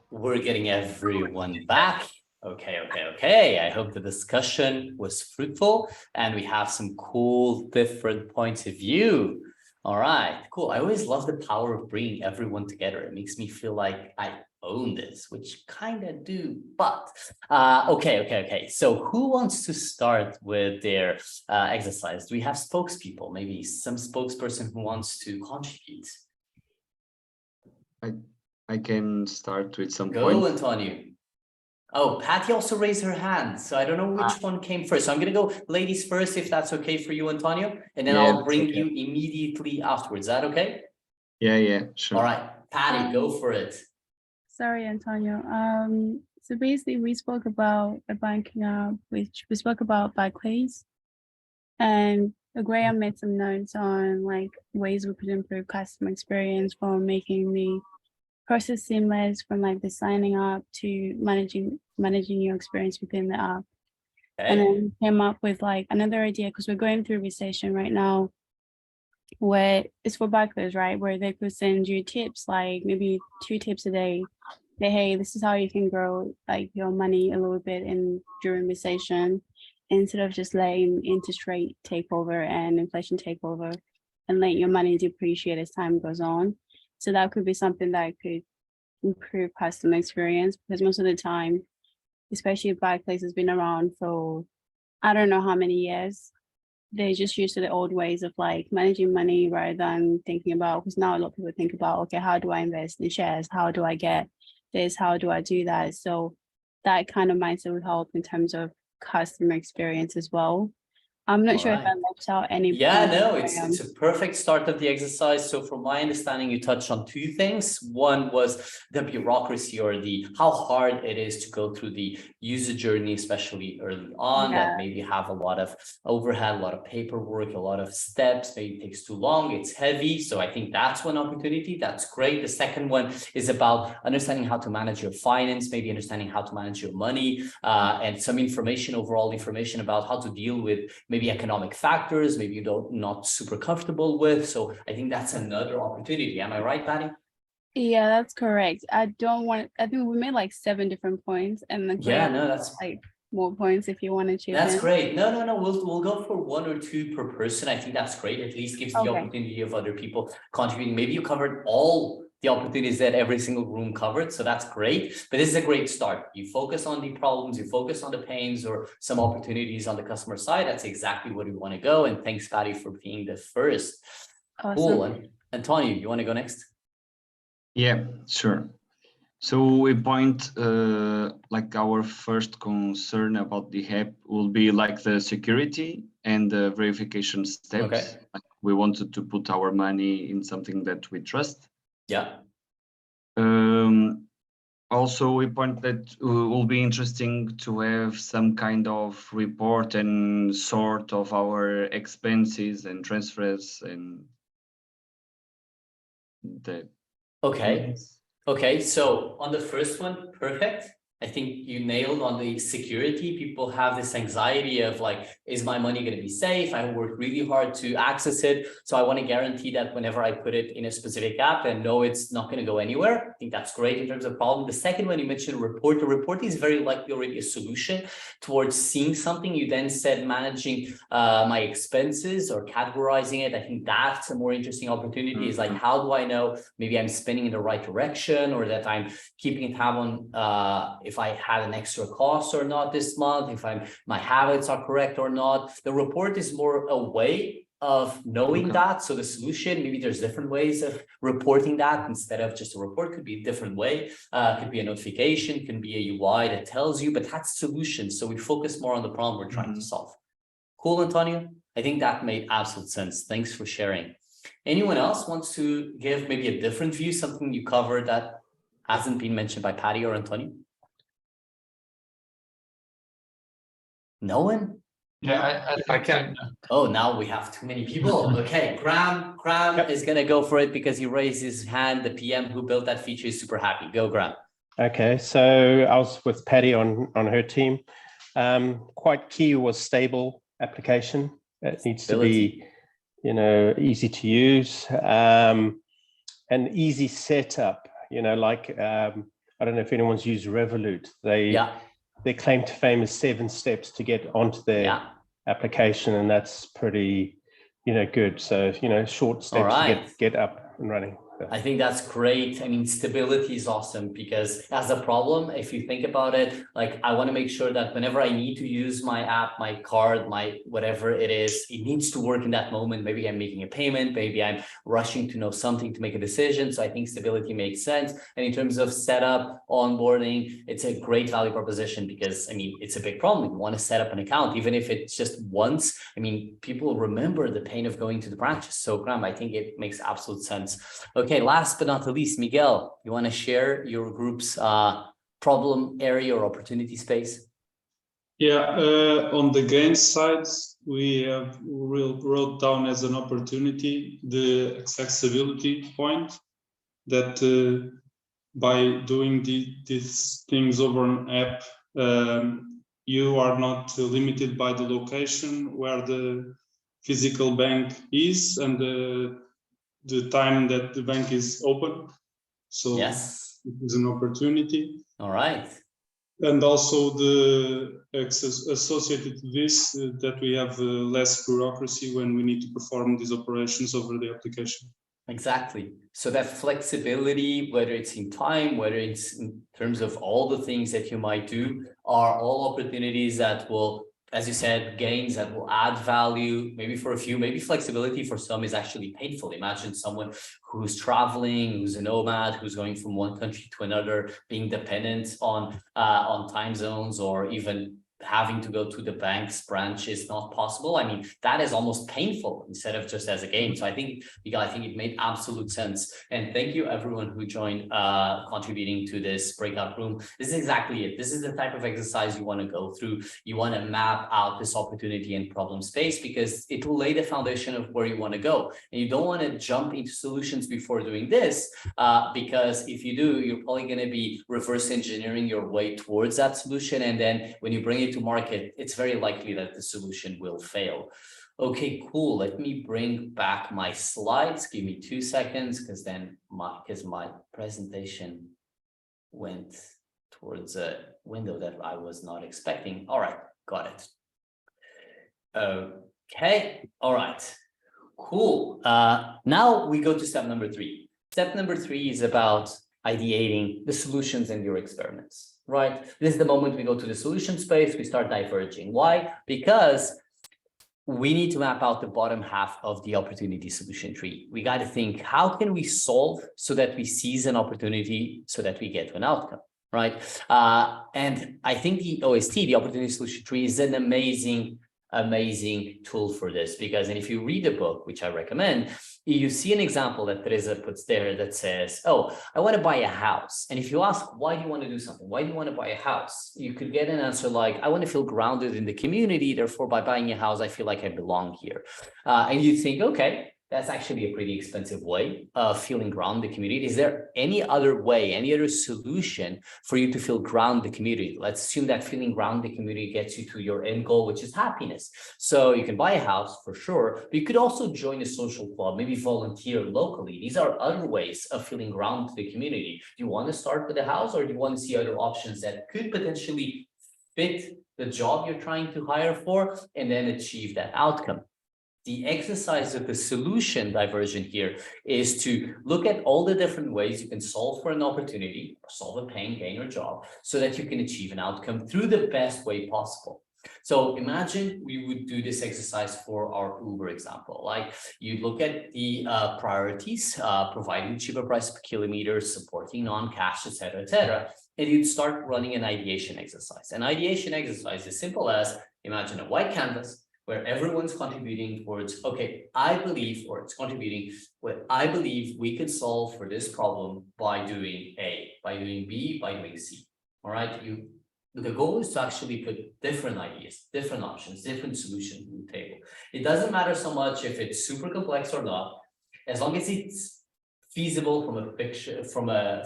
We're getting everyone back. Okay. I hope the discussion was fruitful and we have some cool different points of view. All right, cool. I always love the power of bringing everyone together. It makes me feel like I own this, which kind of do, but okay. So who wants to start with their exercise? Do we have spokespeople? Maybe some spokesperson who wants to contribute? I can start with some Go, points. Antonio. Oh, Patty also raised her hand, so I don't know which one came first. So I'm gonna go ladies first, if that's okay for you, Antonio, and then Yeah, I'll that's bring okay. you immediately afterwards. Is that okay? Yeah, sure. All right, Patty, go for it. Sorry, Antonio. So basically we spoke about a banking app, which we spoke about Barclays, and Graham made some notes on like ways we could improve customer experience from making the process seamless, from like the signing up to managing your experience within the app. And Okay. then came up with like another idea, because we're going through recession right now, where it's for Barclays, right? Where they could send you tips, like maybe 2 tips a day. Say, hey, this is how you can grow like your money a little bit during recession, instead of just letting interest rate take over and inflation take over and letting your money depreciate as time goes on. So that could be something that could improve customer experience, because most of the time, especially if Barclays has been around for I don't know how many years, they're just used to the old ways of like managing money rather than thinking about, because now a lot of people think about, okay, how do I invest in shares? How do I get this? How do I do that? So that kind of mindset would help in terms of customer experience as well. I'm not sure if I Alright. left out any. Yeah, point, no, it's a perfect start of the exercise. So from my understanding, you touched on 2 things. One was the bureaucracy, or the how hard it is to go through the user journey, especially early on, Yeah. that maybe have a lot of overhead, a lot of paperwork, a lot of steps, maybe it takes too long, it's heavy. So I think that's one opportunity. That's great. The second one is about understanding how to manage your finance, maybe understanding how to manage your money, and some information, overall information about how to deal with maybe economic factors, maybe you don't not super comfortable with. So I think that's another opportunity. Am I right, Patty? Yeah, that's correct. I think we made like 7 different points, and then Yeah, Graham no, that's like more points if you wanted to. that's great. No. We'll go for 1 or 2 per person. I think that's great. At least gives the Okay. opportunity of other people contributing. Maybe you covered all the opportunities that every single room covered. So that's great. But this is a great start. You focus on the problems, you focus on the pains or some opportunities on the customer side. That's exactly where we want to go. And thanks, Patty, for being the first. Awesome. Cool. And Antonio, you want to go next? Yeah, sure. So we point like our first concern about the app will be like the security and the verification steps. Okay. Like we wanted to put our money in something that we trust. Yeah. Also, we point that it will be interesting to have some kind of report and sort of our expenses and transfers and that. Okay, so on the first one, perfect. I think you nailed on the security. People have this anxiety of like, is my money going to be safe? I worked really hard to access it. So I want to guarantee that whenever I put it in a specific app and know it's not going to go anywhere. I think that's great in terms of problem. The second one you mentioned, report. The report is very likely already a solution towards seeing something. You then said managing my expenses or categorizing it. I think that's a more interesting opportunity. Is like, how do I know maybe I'm spending in the right direction, or that I'm keeping a tab on if I had an extra cost or not this month, if my habits are correct or not. The report is more a way of knowing that. So the solution, maybe there's different ways of reporting that. Instead of just a report, could be a different way. Could be a notification, can be a UI that tells you, but that's solution. So we focus more on the problem we're trying to solve. Cool, Antonio? I think that made absolute sense. Thanks for sharing. Anyone else wants to give maybe a different view, something you covered that hasn't been mentioned by Patty or Antonio? No one? Yeah, I can. Oh, now we have too many people. Okay, Graham is gonna go for it because he raised his hand. The PM who built that feature is super happy. Go, Graham. Okay, so I was with Patty on her team. Quite key was stable application. It needs to be, easy to use and easy setup. you know, like, I don't know if anyone's used Revolut. Yeah, Their claim to fame is 7 steps to get onto their yeah. application, and that's pretty, you know, good. So, you know, short steps to right. get up and running. I think that's great. I mean, stability is awesome because as a problem, if you think about it, like I want to make sure that whenever I need to use my app, my card, my whatever it is, it needs to work in that moment. Maybe I'm making a payment, maybe I'm rushing to know something to make a decision. So I think stability makes sense. And in terms of setup, onboarding, it's a great value proposition because I mean, it's a big problem. You want to set up an account, even if it's just once. I mean, people remember the pain of going to the branches. So Graham, I think it makes absolute sense. Okay, last but not the least, Miguel, you want to share your group's problem area or opportunity space? Yeah, on the gain side, we have wrote down as an opportunity the accessibility point that by doing these things over an app, you are not limited by the location where the physical bank is and the time that the bank is open. So yes, it is an opportunity. All right. And also the access associated to this, that we have less bureaucracy when we need to perform these operations over the application. Exactly. So that flexibility, whether it's in time, whether it's in terms of all the things that you might do, are all opportunities that will, as you said, gains that will add value, maybe for a few, maybe flexibility for some is actually painful. Imagine someone who's traveling, who's a nomad, who's going from one country to another, being dependent on time zones, or even having to go to the bank's branch is not possible. I mean, that is almost painful instead of just as a game. So I think, Miguel, I think it made absolute sense. And thank you everyone who joined contributing to this breakout room. This is exactly it. This is the type of exercise you want to go through. You want to map out this opportunity and problem space because it will lay the foundation of where you want to go. And you don't want to jump into solutions before doing this because if you do, you're probably going to be reverse engineering your way towards that solution. And then when you bring it to market, it's very likely that the solution will fail. Okay, cool. Let me bring back my slides. Give me 2 seconds because then my presentation went towards a window that I was not expecting. All right, got it. Okay, all right, cool. Now we go to step number 3. Step number 3 is about ideating the solutions in your experiments. Right? This is the moment we go to the solution space, we start diverging. Why? Because we need to map out the bottom half of the opportunity solution tree. We got to think, how can we solve so that we seize an opportunity so that we get to an outcome, right? And I think the OST, the opportunity solution tree, is an amazing tool for this because, and if you read the book, which I recommend, you see an example that Teresa puts there that says, oh, I want to buy a house. And if you ask, why do you want to do something? Why do you want to buy a house? You could get an answer like, I want to feel grounded in the community. Therefore, by buying a house, I feel like I belong here. And you think, okay, that's actually a pretty expensive way of feeling grounded in the community. Is there any other way, any other solution for you to feel grounded in the community? Let's assume that feeling grounded in the community gets you to your end goal, which is happiness. So you can buy a house for sure, but you could also join a social club, maybe volunteer locally. These are other ways of feeling grounded to the community. Do you want to start with a house, or do you want to see other options that could potentially fit the job you're trying to hire for and then achieve that outcome? The exercise of the solution diversion here is to look at all the different ways you can solve for an opportunity, or solve a pain, gain, or job, so that you can achieve an outcome through the best way possible. So imagine we would do this exercise for our Uber example. Like you look at the priorities, providing cheaper price per kilometer, supporting non-cash, etc., and you'd start running an ideation exercise. An ideation exercise is simple as imagine a white canvas where everyone's contributing towards, okay, I believe, or it's contributing, what I believe we could solve for this problem by doing A, by doing B, by doing C. All right, the goal is to actually put different ideas, different options, different solutions on the table. It doesn't matter so much if it's super complex or not, as long as it's feasible from a picture, from a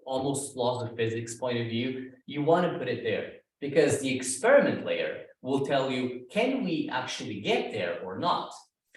almost laws of physics point of view, you want to put it there because the experiment layer will tell you, can we actually get there or not?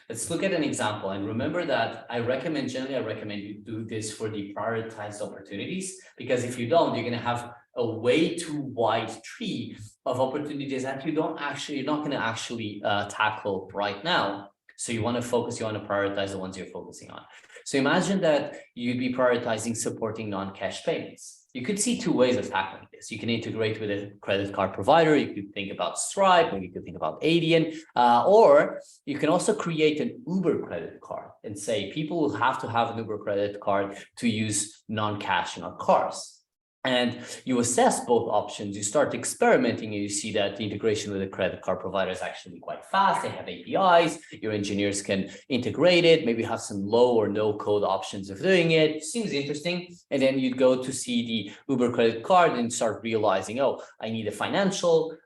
Let's look at an example, and remember that generally I recommend you do this for the prioritized opportunities, because if you don't, you're going to have a way too wide tree of opportunities that you're not going to actually tackle right now. So you want to prioritize the ones you're focusing on. So imagine that you'd be prioritizing supporting non-cash payments. You could see two ways of tackling this. You can integrate with a credit card provider. You could think about Stripe, maybe you could think about Adyen, or you can also create an Uber credit card and say people will have to have an Uber credit card to use non-cash in our cars. And you assess both options, you start experimenting, and you see that the integration with a credit card provider is actually quite fast. They have APIs, your engineers can integrate it, maybe have some low or no code options of doing it. Seems interesting. And then you'd go to see the Uber credit card and start realizing, oh, I need a financial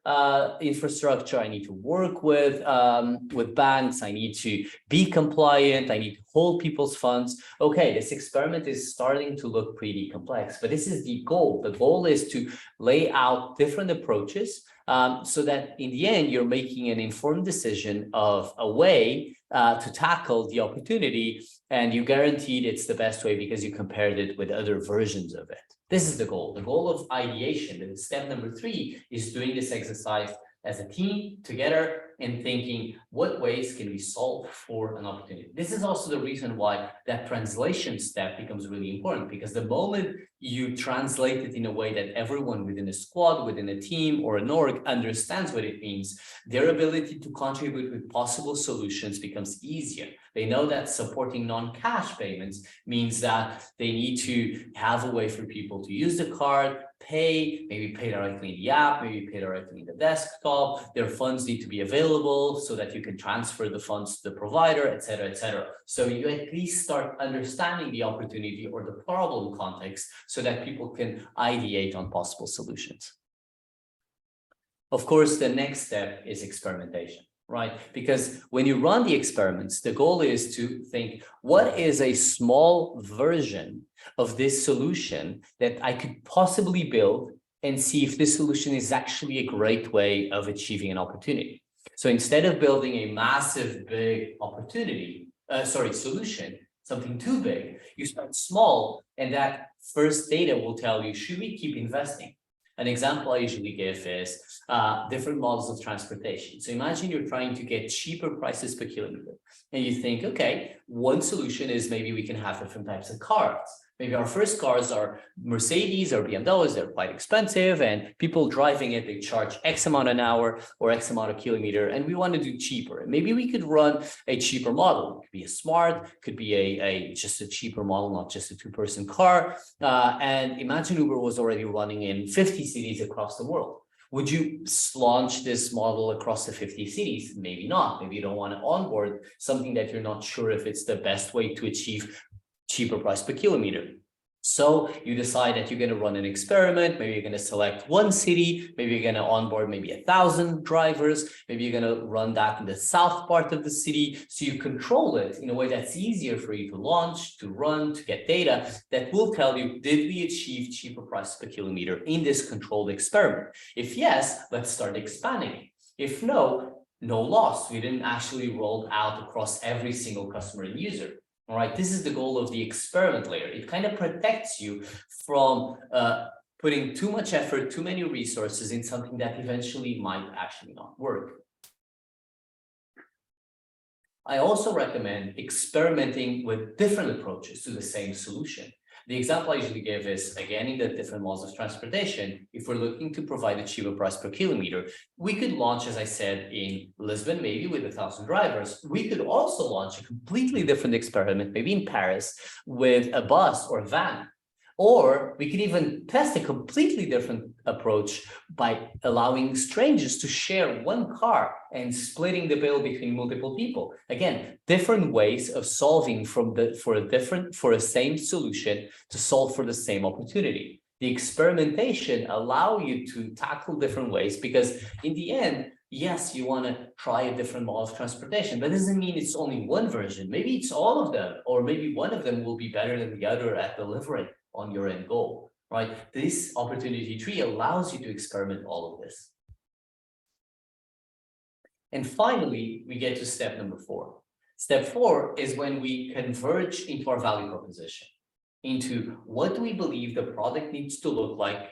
infrastructure. I need to work with banks. I need to be compliant. I need to hold people's funds. Okay, this experiment is starting to look pretty complex, but this is the goal. The goal is to lay out different approaches so that in the end, you're making an informed decision of a way to tackle the opportunity, and you guaranteed it's the best way because you compared it with other versions of it. This is the goal. The goal of ideation, and step number 3 is doing this exercise as a team together and thinking, what ways can we solve for an opportunity? This is also the reason why that translation step becomes really important, because the moment you translate it in a way that everyone within a squad, within a team or an org understands what it means, their ability to contribute with possible solutions becomes easier. They know that supporting non-cash payments means that they need to have a way for people to use the card, maybe pay directly in the app, maybe pay directly in the desktop. Their funds need to be available so that you can transfer the funds to the provider, et cetera, et cetera. So you at least start understanding the opportunity or the problem context so that people can ideate on possible solutions. Of course, the next step is experimentation, right? Because when you run the experiments, the goal is to think, what is a small version of this solution that I could possibly build, and see if this solution is actually a great way of achieving an opportunity. So instead of building a massive, big solution, something too big, you start small, and that first data will tell you, should we keep investing? An example I usually give is different models of transportation. So imagine you're trying to get cheaper prices per kilometer, and you think, okay, one solution is maybe we can have different types of cars. Maybe our first cars are Mercedes or BMWs, they're quite expensive, and people driving it, they charge X amount an hour or X amount a kilometer, and we want to do cheaper. And maybe we could run a cheaper model. It could be a Smart, could be just a cheaper model, not just a 2-person car. And imagine Uber was already running in 50 cities across the world. Would you launch this model across the 50 cities? Maybe not. Maybe you don't want to onboard something that you're not sure if it's the best way to achieve cheaper price per kilometer. So you decide that you're going to run an experiment. Maybe you're going to select one city. Maybe you're going to onboard maybe 1,000 drivers. Maybe you're going to run that in the south part of the city. So you control it in a way that's easier for you to launch, to run, to get data that will tell you, did we achieve cheaper price per kilometer in this controlled experiment? If yes, let's start expanding. If no, no loss. We didn't actually roll out across every single customer and user. All right, this is the goal of the experiment layer. It kind of protects you from putting too much effort, too many resources in something that eventually might actually not work. I also recommend experimenting with different approaches to the same solution. The example I usually give is, again, in the different modes of transportation, if we're looking to provide a cheaper price per kilometer, we could launch, as I said, in Lisbon, maybe with 1,000 drivers. We could also launch a completely different experiment, maybe in Paris, with a bus or a van. Or we could even test a completely different approach by allowing strangers to share one car and splitting the bill between multiple people. Again, different ways of solving for a same solution to solve for the same opportunity. The experimentation allow you to tackle different ways, because in the end, yes, you want to try a different mode of transportation, but that doesn't mean it's only one version. Maybe it's all of them, or maybe one of them will be better than the other at delivering on your end goal, right? This opportunity tree allows you to experiment all of this. And finally, we get to step number 4. Step 4 is when we converge into our value proposition, into what do we believe the product needs to look like,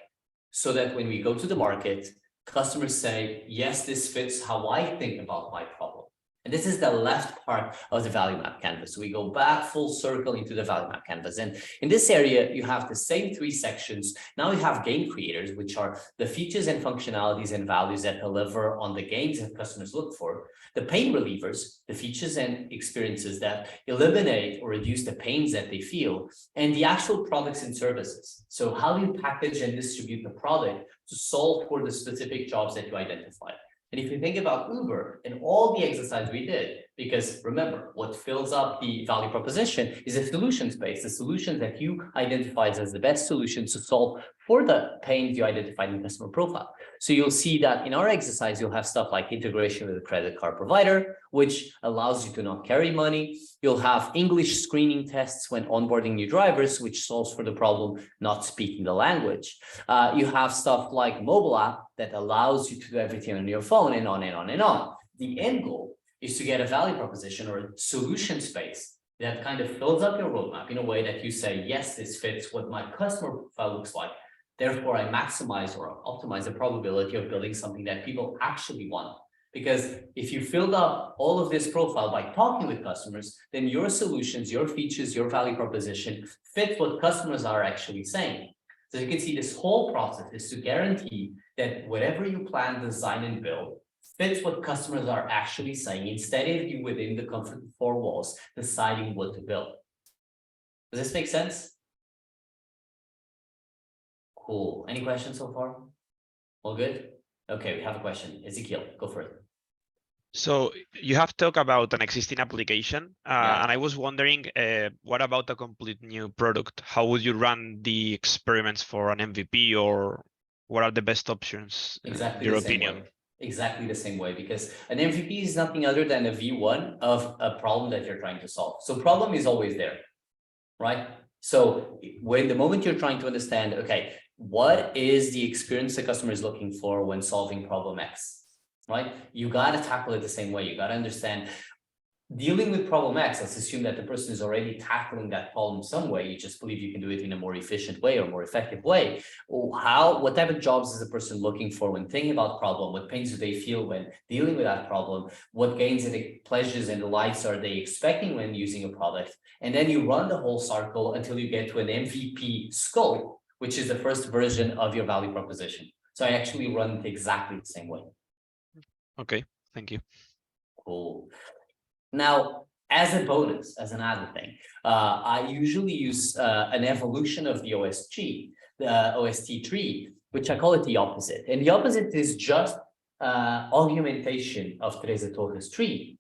so that when we go to the market, customers say, yes, this fits how I think about my problem. And this is the left part of the value map canvas. So we go back full circle into the value map canvas. And in this area, you have the same 3 sections. Now you have game creators, which are the features and functionalities and values that deliver on the gains that customers look for. The pain relievers, the features and experiences that eliminate or reduce the pains that they feel, and the actual products and services. So how do you package and distribute the product to solve for the specific jobs that you identified? And if you think about Uber and all the exercise we did, because remember, what fills up the value proposition is a solution space, the solutions that you identified as the best solutions to solve for the pains you identified in customer profile. So you'll see that in our exercise, you'll have stuff like integration with a credit card provider, which allows you to not carry money. You'll have English screening tests when onboarding new drivers, which solves for the problem not speaking the language. You have stuff like mobile app that allows you to do everything on your phone, and on and on and on. The end goal is to get a value proposition or a solution space that kind of fills up your roadmap in a way that you say, yes, this fits what my customer profile looks like. Therefore, I maximize or optimize the probability of building something that people actually want. Because if you filled up all of this profile by talking with customers, then your solutions, your features, your value proposition fit what customers are actually saying. So you can see this whole process is to guarantee that whatever you plan, design, and build fits what customers are actually saying, instead of you within the comfort of 4 walls deciding what to build. Does this make sense? Cool. Any questions so far? All good? Okay, we have a question. Ezekiel, go for it. So you have talked about an existing application, Yeah. and I was wondering, what about a complete new product? How would you run the experiments for an MVP, or what are the best options, Exactly in your the same opinion? way. Exactly the same way, because an MVP is nothing other than a V1 of a problem that you're trying to solve. So problem is always there, right? So when the moment you're trying to understand, okay, what is the experience the customer is looking for when solving problem X, right? You got to tackle it the same way. You got to understand dealing with problem X. Let's assume that the person is already tackling that problem some way. You just believe you can do it in a more efficient way or more effective way. Or what type of jobs is the person looking for when thinking about problem? What pains do they feel when dealing with that problem? What gains and pleasures and delights are they expecting when using a product? And then you run the whole circle until you get to an MVP scope, which is the first version of your value proposition. So I actually run it exactly the same way. Okay, thank you. Cool. Now, as a bonus, as an other thing, I usually use an evolution of the OST tree, which I call it the opposite. And the opposite is just augmentation of Teresa Torres' tree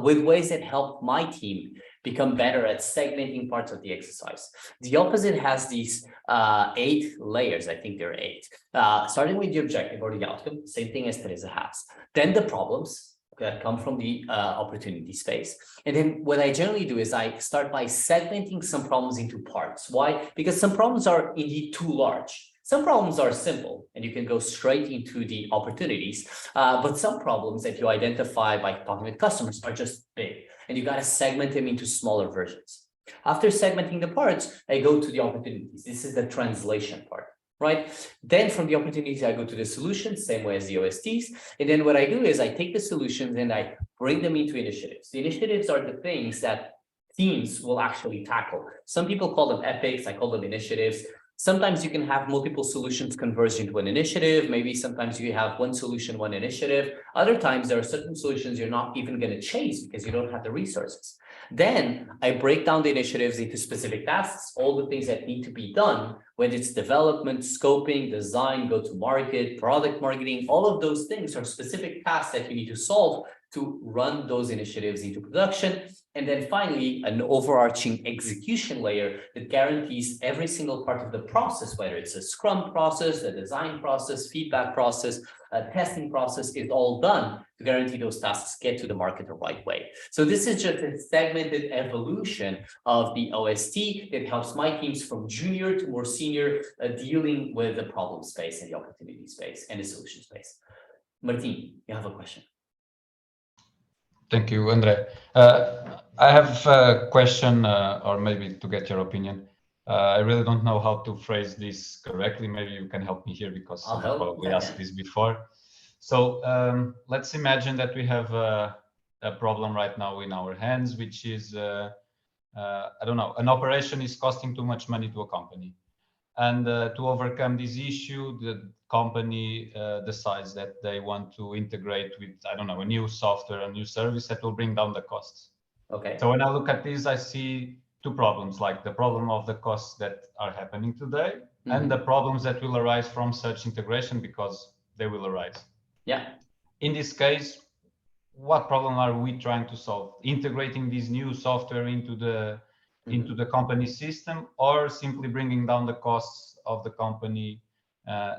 with ways that help my team become better at segmenting parts of the exercise. The opposite has these 8 layers, I think there are 8, starting with the objective or the outcome, same thing as Teresa has. Then the problems that come from the opportunity space. And then what I generally do is I start by segmenting some problems into parts. Why? Because some problems are indeed too large. Some problems are simple and you can go straight into the opportunities, but some problems that you identify by talking with customers are just big and you got to segment them into smaller versions. After segmenting the parts, I go to the opportunities. This is the translation part. Right? Then from the opportunities, I go to the solutions, same way as the OSTs. And then what I do is I take the solutions and I bring them into initiatives. The initiatives are the things that teams will actually tackle. Some people call them epics, I call them initiatives. Sometimes you can have multiple solutions converged into an initiative. Maybe sometimes you have one solution, one initiative. Other times there are certain solutions you're not even going to chase because you don't have the resources. Then I break down the initiatives into specific tasks, all the things that need to be done, whether it's development, scoping, design, go-to-market, product marketing, all of those things are specific tasks that you need to solve to run those initiatives into production. And then finally, an overarching execution layer that guarantees every single part of the process, whether it's a Scrum process, a design process, feedback process, a testing process, is all done to guarantee those tasks get to the market the right way. So this is just a segmented evolution of the OST that helps my teams from junior to more senior dealing with the problem space and the opportunity space and the solution space. Martin, you have a question. Thank you, Andre. I have a question, or maybe to get your opinion. I really don't know how to phrase this correctly. Maybe you can help me here because I'll someone help. probably Yeah. asked this before. So let's imagine that we have a problem right now in our hands, which is, I don't know, an operation is costing too much money to a company. And to overcome this issue, the company decides that they want to integrate with, I don't know, a new software, a new service that will bring down the costs. Okay. So when I look at this, I see two problems, like the problem of the costs that are happening today and the problems that will arise from such integration, because they will arise. Yeah. In this case, what problem are we trying to solve? Integrating this new software into the company system, or simply bringing down the costs of the company,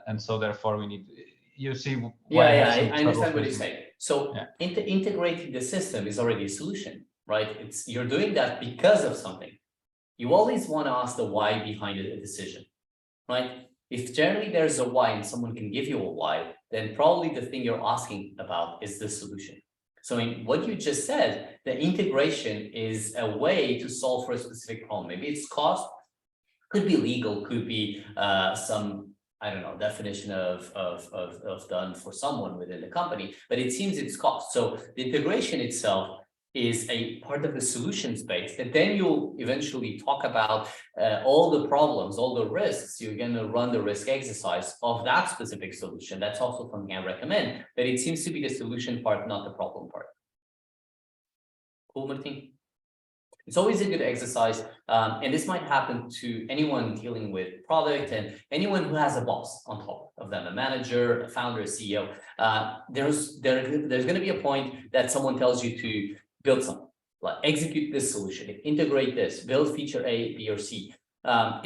and so therefore we need. You see why I understand what you're saying. So Yeah. integrating the system is already a solution, right? You're doing that because of something. You always want to ask the why behind a decision, right? If generally there's a why and someone can give you a why, then probably the thing you're asking about is the solution. So in what you just said, the integration is a way to solve for a specific problem. Maybe it's cost, could be legal, could be some, I don't know, definition of done for someone within the company, but it seems it's cost. So the integration itself is a part of the solution space that then you'll eventually talk about all the problems, all the risks. You're going to run the risk exercise of that specific solution. That's also something I recommend, but it seems to be the solution part, not the problem part. Cool, Martin? It's always a good exercise, and this might happen to anyone dealing with product and anyone who has a boss on top of them, a manager, a founder, a CEO. There's going to be a point that someone tells you to build something, like execute this solution, integrate this, build feature A, B, or C.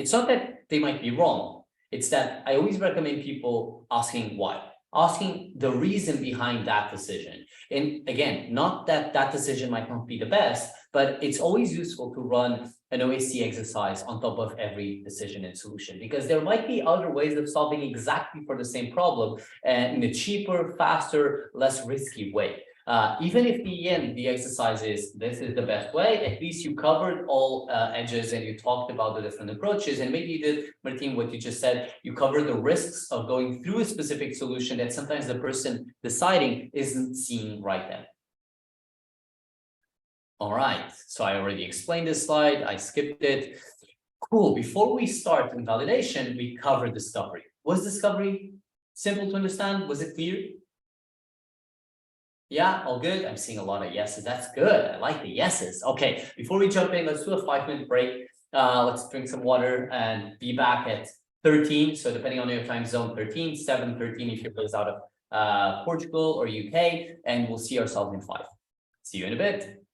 It's not that they might be wrong. It's that I always recommend people asking why. Asking the reason behind that decision. And again, not that that decision might not be the best, but it's always useful to run an OAC exercise on top of every decision and solution, because there might be other ways of solving exactly for the same problem and in a cheaper, faster, less risky way. Even if the end, the exercise is, this is the best way, at least you covered all edges and you talked about the different approaches. And maybe you did, Martin, what you just said, you covered the risks of going through a specific solution that sometimes the person deciding isn't seeing right then. All right, so I already explained this slide, I skipped it. Cool, before we start in validation, we covered discovery. Was discovery simple to understand? Was it clear? Yeah, all good. I'm seeing a lot of yeses. That's good. I like the yeses. Okay, before we jump in, let's do a 5-minute break. Let's drink some water and be back at 13. So depending on your time zone, 13, 7:13 if you're based out of Portugal or UK, and we'll see ourselves in 5. See you in a bit.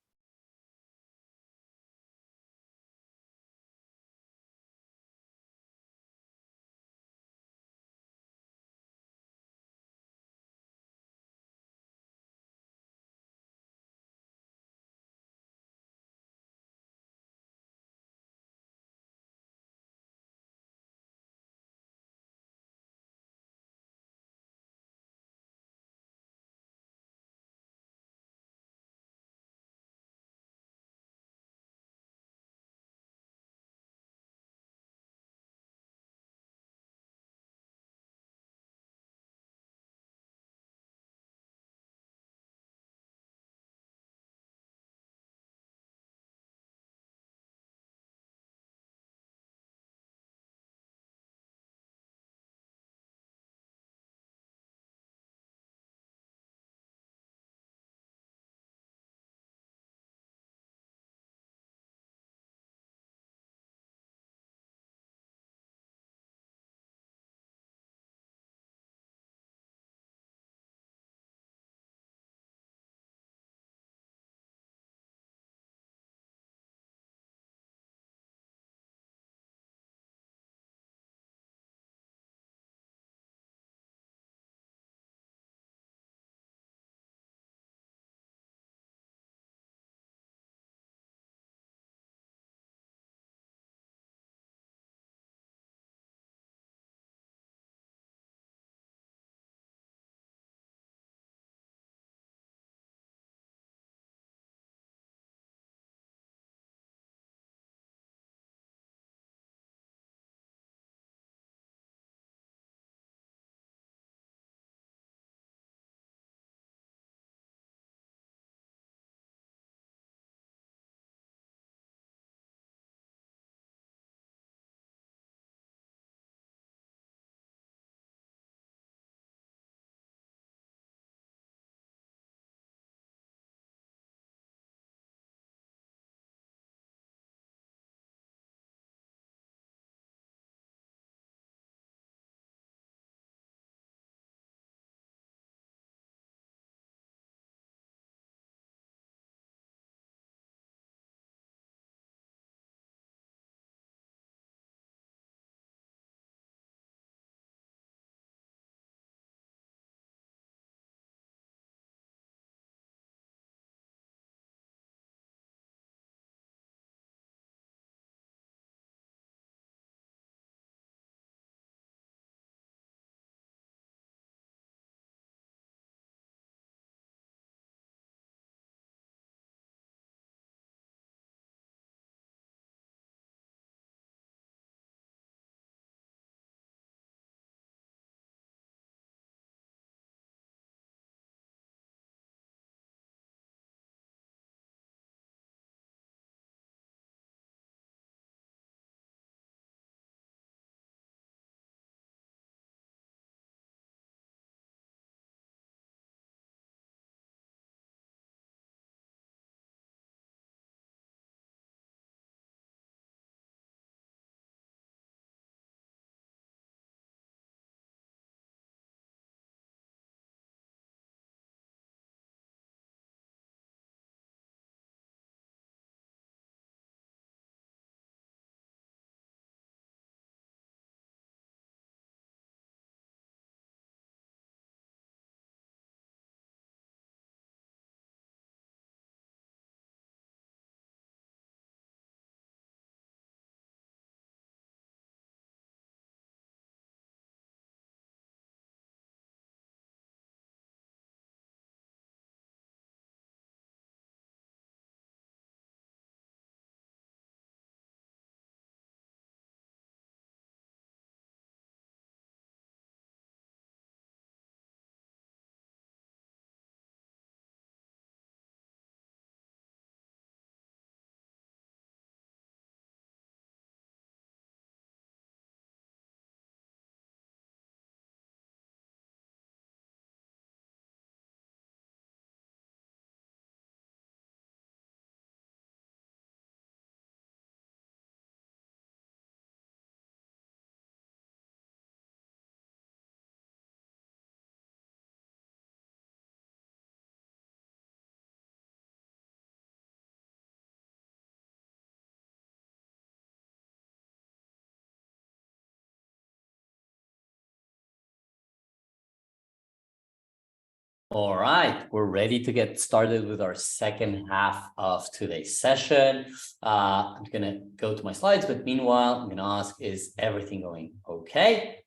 All right, we're ready to get started with our second half of today's session. I'm gonna go to my slides, but meanwhile, I'm gonna ask, is everything going okay?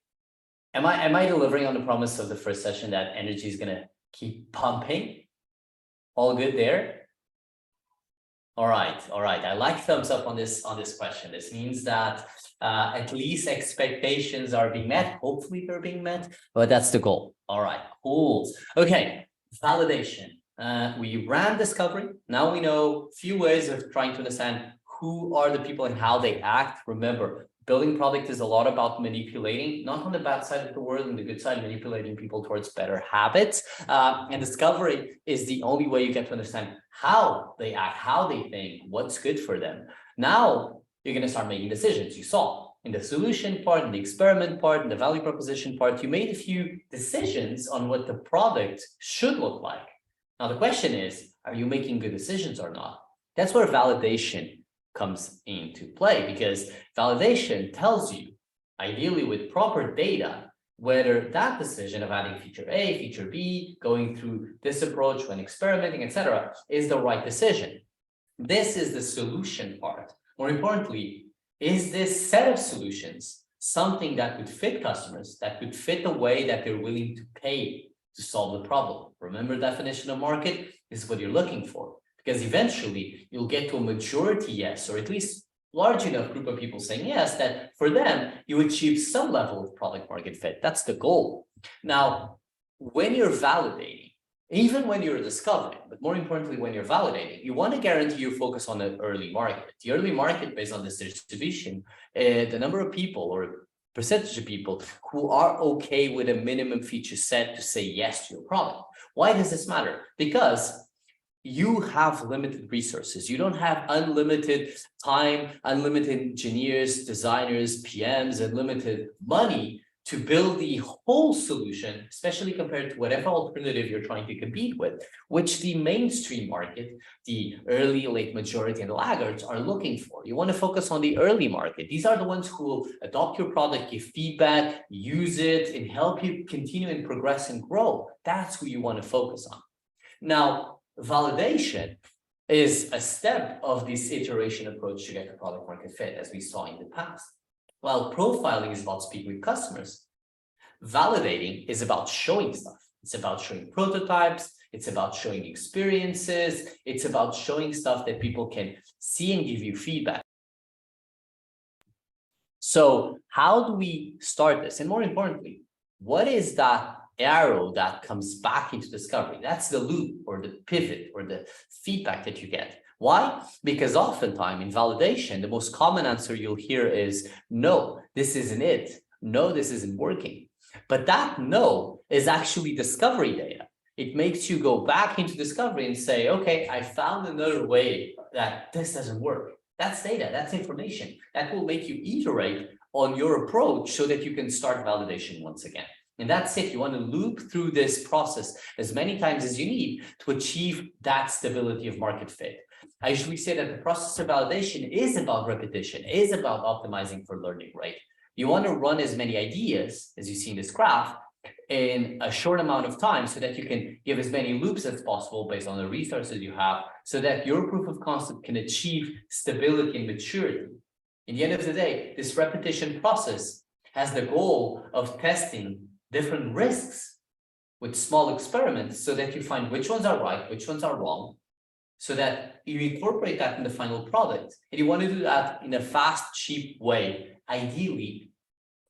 Am I delivering on the promise of the first session that energy is gonna keep pumping? All good there? All right. I like thumbs up on this question. This means that at least expectations are being met. Hopefully they're being met, but that's the goal. All right, cool. Okay, validation. We ran discovery. Now we know a few ways of trying to understand who are the people and how they act. Remember, building product is a lot about manipulating, not on the bad side of the world, and the good side, manipulating people towards better habits. And discovery is the only way you get to understand how they act, how they think, what's good for them. Now you're going to start making decisions. You saw in the solution part, in the experiment part, in the value proposition part, you made a few decisions on what the product should look like. Now the question is, are you making good decisions or not? That's where validation comes into play, because validation tells you, ideally with proper data, whether that decision of adding feature A, feature B, going through this approach when experimenting, etc., is the right decision. This is the solution part. More importantly, is this set of solutions something that would fit customers, that could fit the way that they're willing to pay to solve the problem? Remember, definition of market is what you're looking for, because eventually you'll get to a majority yes, or at least large enough group of people saying yes, that for them, you achieve some level of product market fit. That's the goal. Now, when you're validating, even when you're discovering, but more importantly, when you're validating, you want to guarantee you focus on the early market. The early market, based on this distribution, the number of people or percentage of people who are okay with a minimum feature set to say yes to your product. Why does this matter? Because you have limited resources. You don't have unlimited time, unlimited engineers, designers, PMs, unlimited money to build the whole solution, especially compared to whatever alternative you're trying to compete with, which the mainstream market, the early, late majority, and laggards are looking for. You want to focus on the early market. These are the ones who will adopt your product, give feedback, use it, and help you continue and progress and grow. That's who you want to focus on. Now, validation is a step of this iteration approach to get the product market fit, as we saw in the past. While profiling is about speaking with customers, validating is about showing stuff. It's about showing prototypes. It's about showing experiences. It's about showing stuff that people can see and give you feedback. So how do we start this? And more importantly, what is that arrow that comes back into discovery? That's the loop or the pivot or the feedback that you get. Why? Because oftentimes in validation, the most common answer you'll hear is, no, this isn't it. No, this isn't working. But that no is actually discovery data. It makes you go back into discovery and say, okay, I found another way that this doesn't work. That's data, that's information. That will make you iterate on your approach so that you can start validation once again. And that's it. You want to loop through this process as many times as you need to achieve that stability of market fit. I usually say that the process of validation is about repetition, is about optimizing for learning, right? You want to run as many ideas as you see in this graph in a short amount of time so that you can give as many loops as possible based on the resources you have, so that your proof of concept can achieve stability and maturity. In the end of the day, this repetition process has the goal of testing different risks with small experiments so that you find which ones are right, which ones are wrong, so that you incorporate that in the final product. And you want to do that in a fast, cheap way, ideally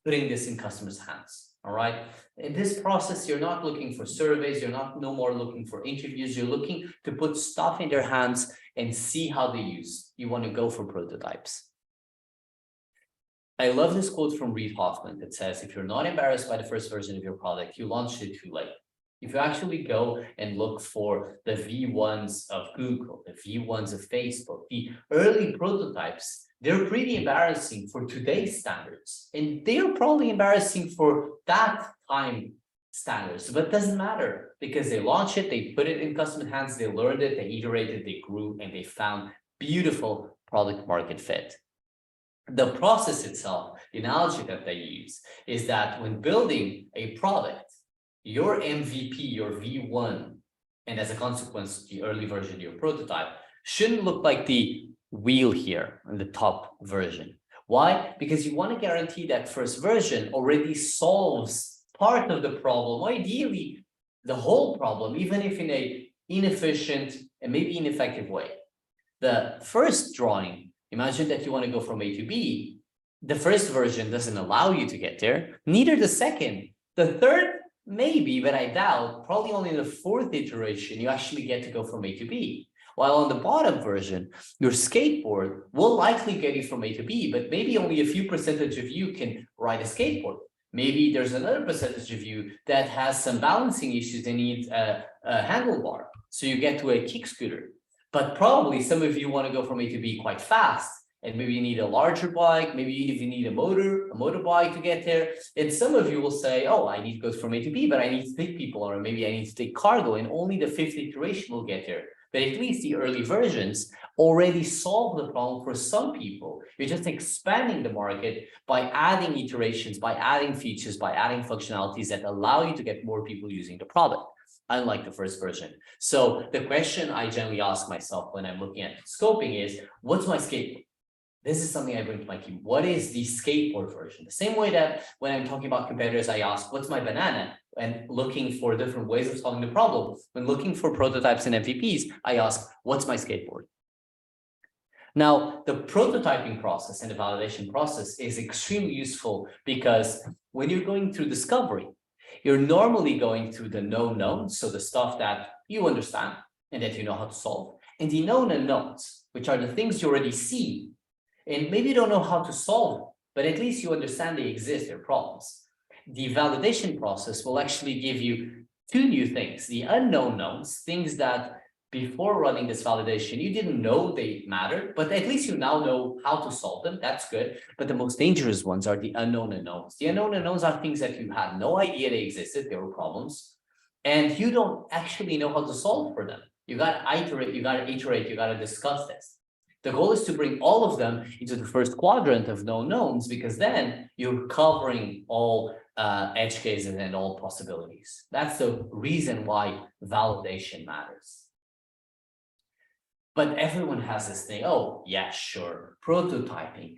putting this in customers' hands. All right. In this process, you're not looking for surveys, you're no more looking for interviews, you're looking to put stuff in their hands and see how they use. You want to go for prototypes. I love this quote from Reid Hoffman that says, if you're not embarrassed by the first version of your product, you launched it too late. If you actually go and look for the V1s of Google, the V1s of Facebook, the early prototypes, they're pretty embarrassing for today's standards. And they're probably embarrassing for that time standards, but it doesn't matter because they launched it, they put it in customer hands, they learned it, they iterated, they grew, and they found beautiful product market fit. The process itself, the analogy that they use is that when building a product, your MVP, your V1, and as a consequence, the early version, your prototype, shouldn't look like the wheel here on the top version. Why? Because you want to guarantee that first version already solves part of the problem, or ideally the whole problem, even if in a inefficient and maybe ineffective way. The first drawing, imagine that you want to go from A to B. The first version doesn't allow you to get there, neither the second. The third, maybe, but I doubt, probably only in the fourth iteration, you actually get to go from A to B. While on the bottom version, your skateboard will likely get you from A to B, but maybe only a few percentage of you can ride a skateboard. Maybe there's another percentage of you that has some balancing issues and needs a handlebar. So you get to a kick scooter. But probably some of you want to go from A to B quite fast. And maybe you need a larger bike, maybe if you need a motorbike to get there. And some of you will say, oh, I need to go from A to B, but I need to take people, or maybe I need to take cargo, and only the fifth iteration will get there. But at least the early versions already solve the problem for some people. You're just expanding the market by adding iterations, by adding features, by adding functionalities that allow you to get more people using the product, unlike the first version. So the question I generally ask myself when I'm looking at scoping is, what's my skateboard? This is something I bring to my team. What is the skateboard version? The same way that when I'm talking about competitors, I ask, what's my banana? And looking for different ways of solving the problem. When looking for prototypes and MVPs, I ask, what's my skateboard? Now, the prototyping process and the validation process is extremely useful because when you're going through discovery, you're normally going through the known knowns, so the stuff that you understand and that you know how to solve, and the known unknowns, which are the things you already see, and maybe you don't know how to solve them, but at least you understand they exist, they're problems. The validation process will actually give you two new things: the unknown knowns, things that before running this validation, you didn't know they mattered, but at least you now know how to solve them. That's good. But the most dangerous ones are the unknown unknowns. The unknown unknowns are things that you had no idea they existed, they were problems, and you don't actually know how to solve for them. You got to iterate, you got to discuss this. The goal is to bring all of them into the first quadrant of known knowns, because then you're covering all edge cases and all possibilities. That's the reason why validation matters. But everyone has this thing, oh, yeah, sure, prototyping,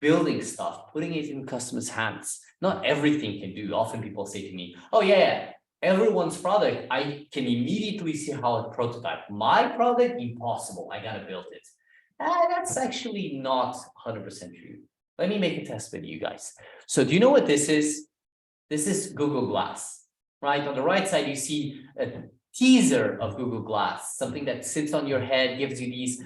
building stuff, putting it in customers' hands. Not everything can do. Often people say to me, oh, yeah, everyone's product, I can immediately see how to prototype. My product, impossible, I got to build it. That's actually not 100% true. Let me make a test with you guys. So do you know what this is? This is Google Glass, right? On the right side, you see a teaser of Google Glass, something that sits on your head, gives you these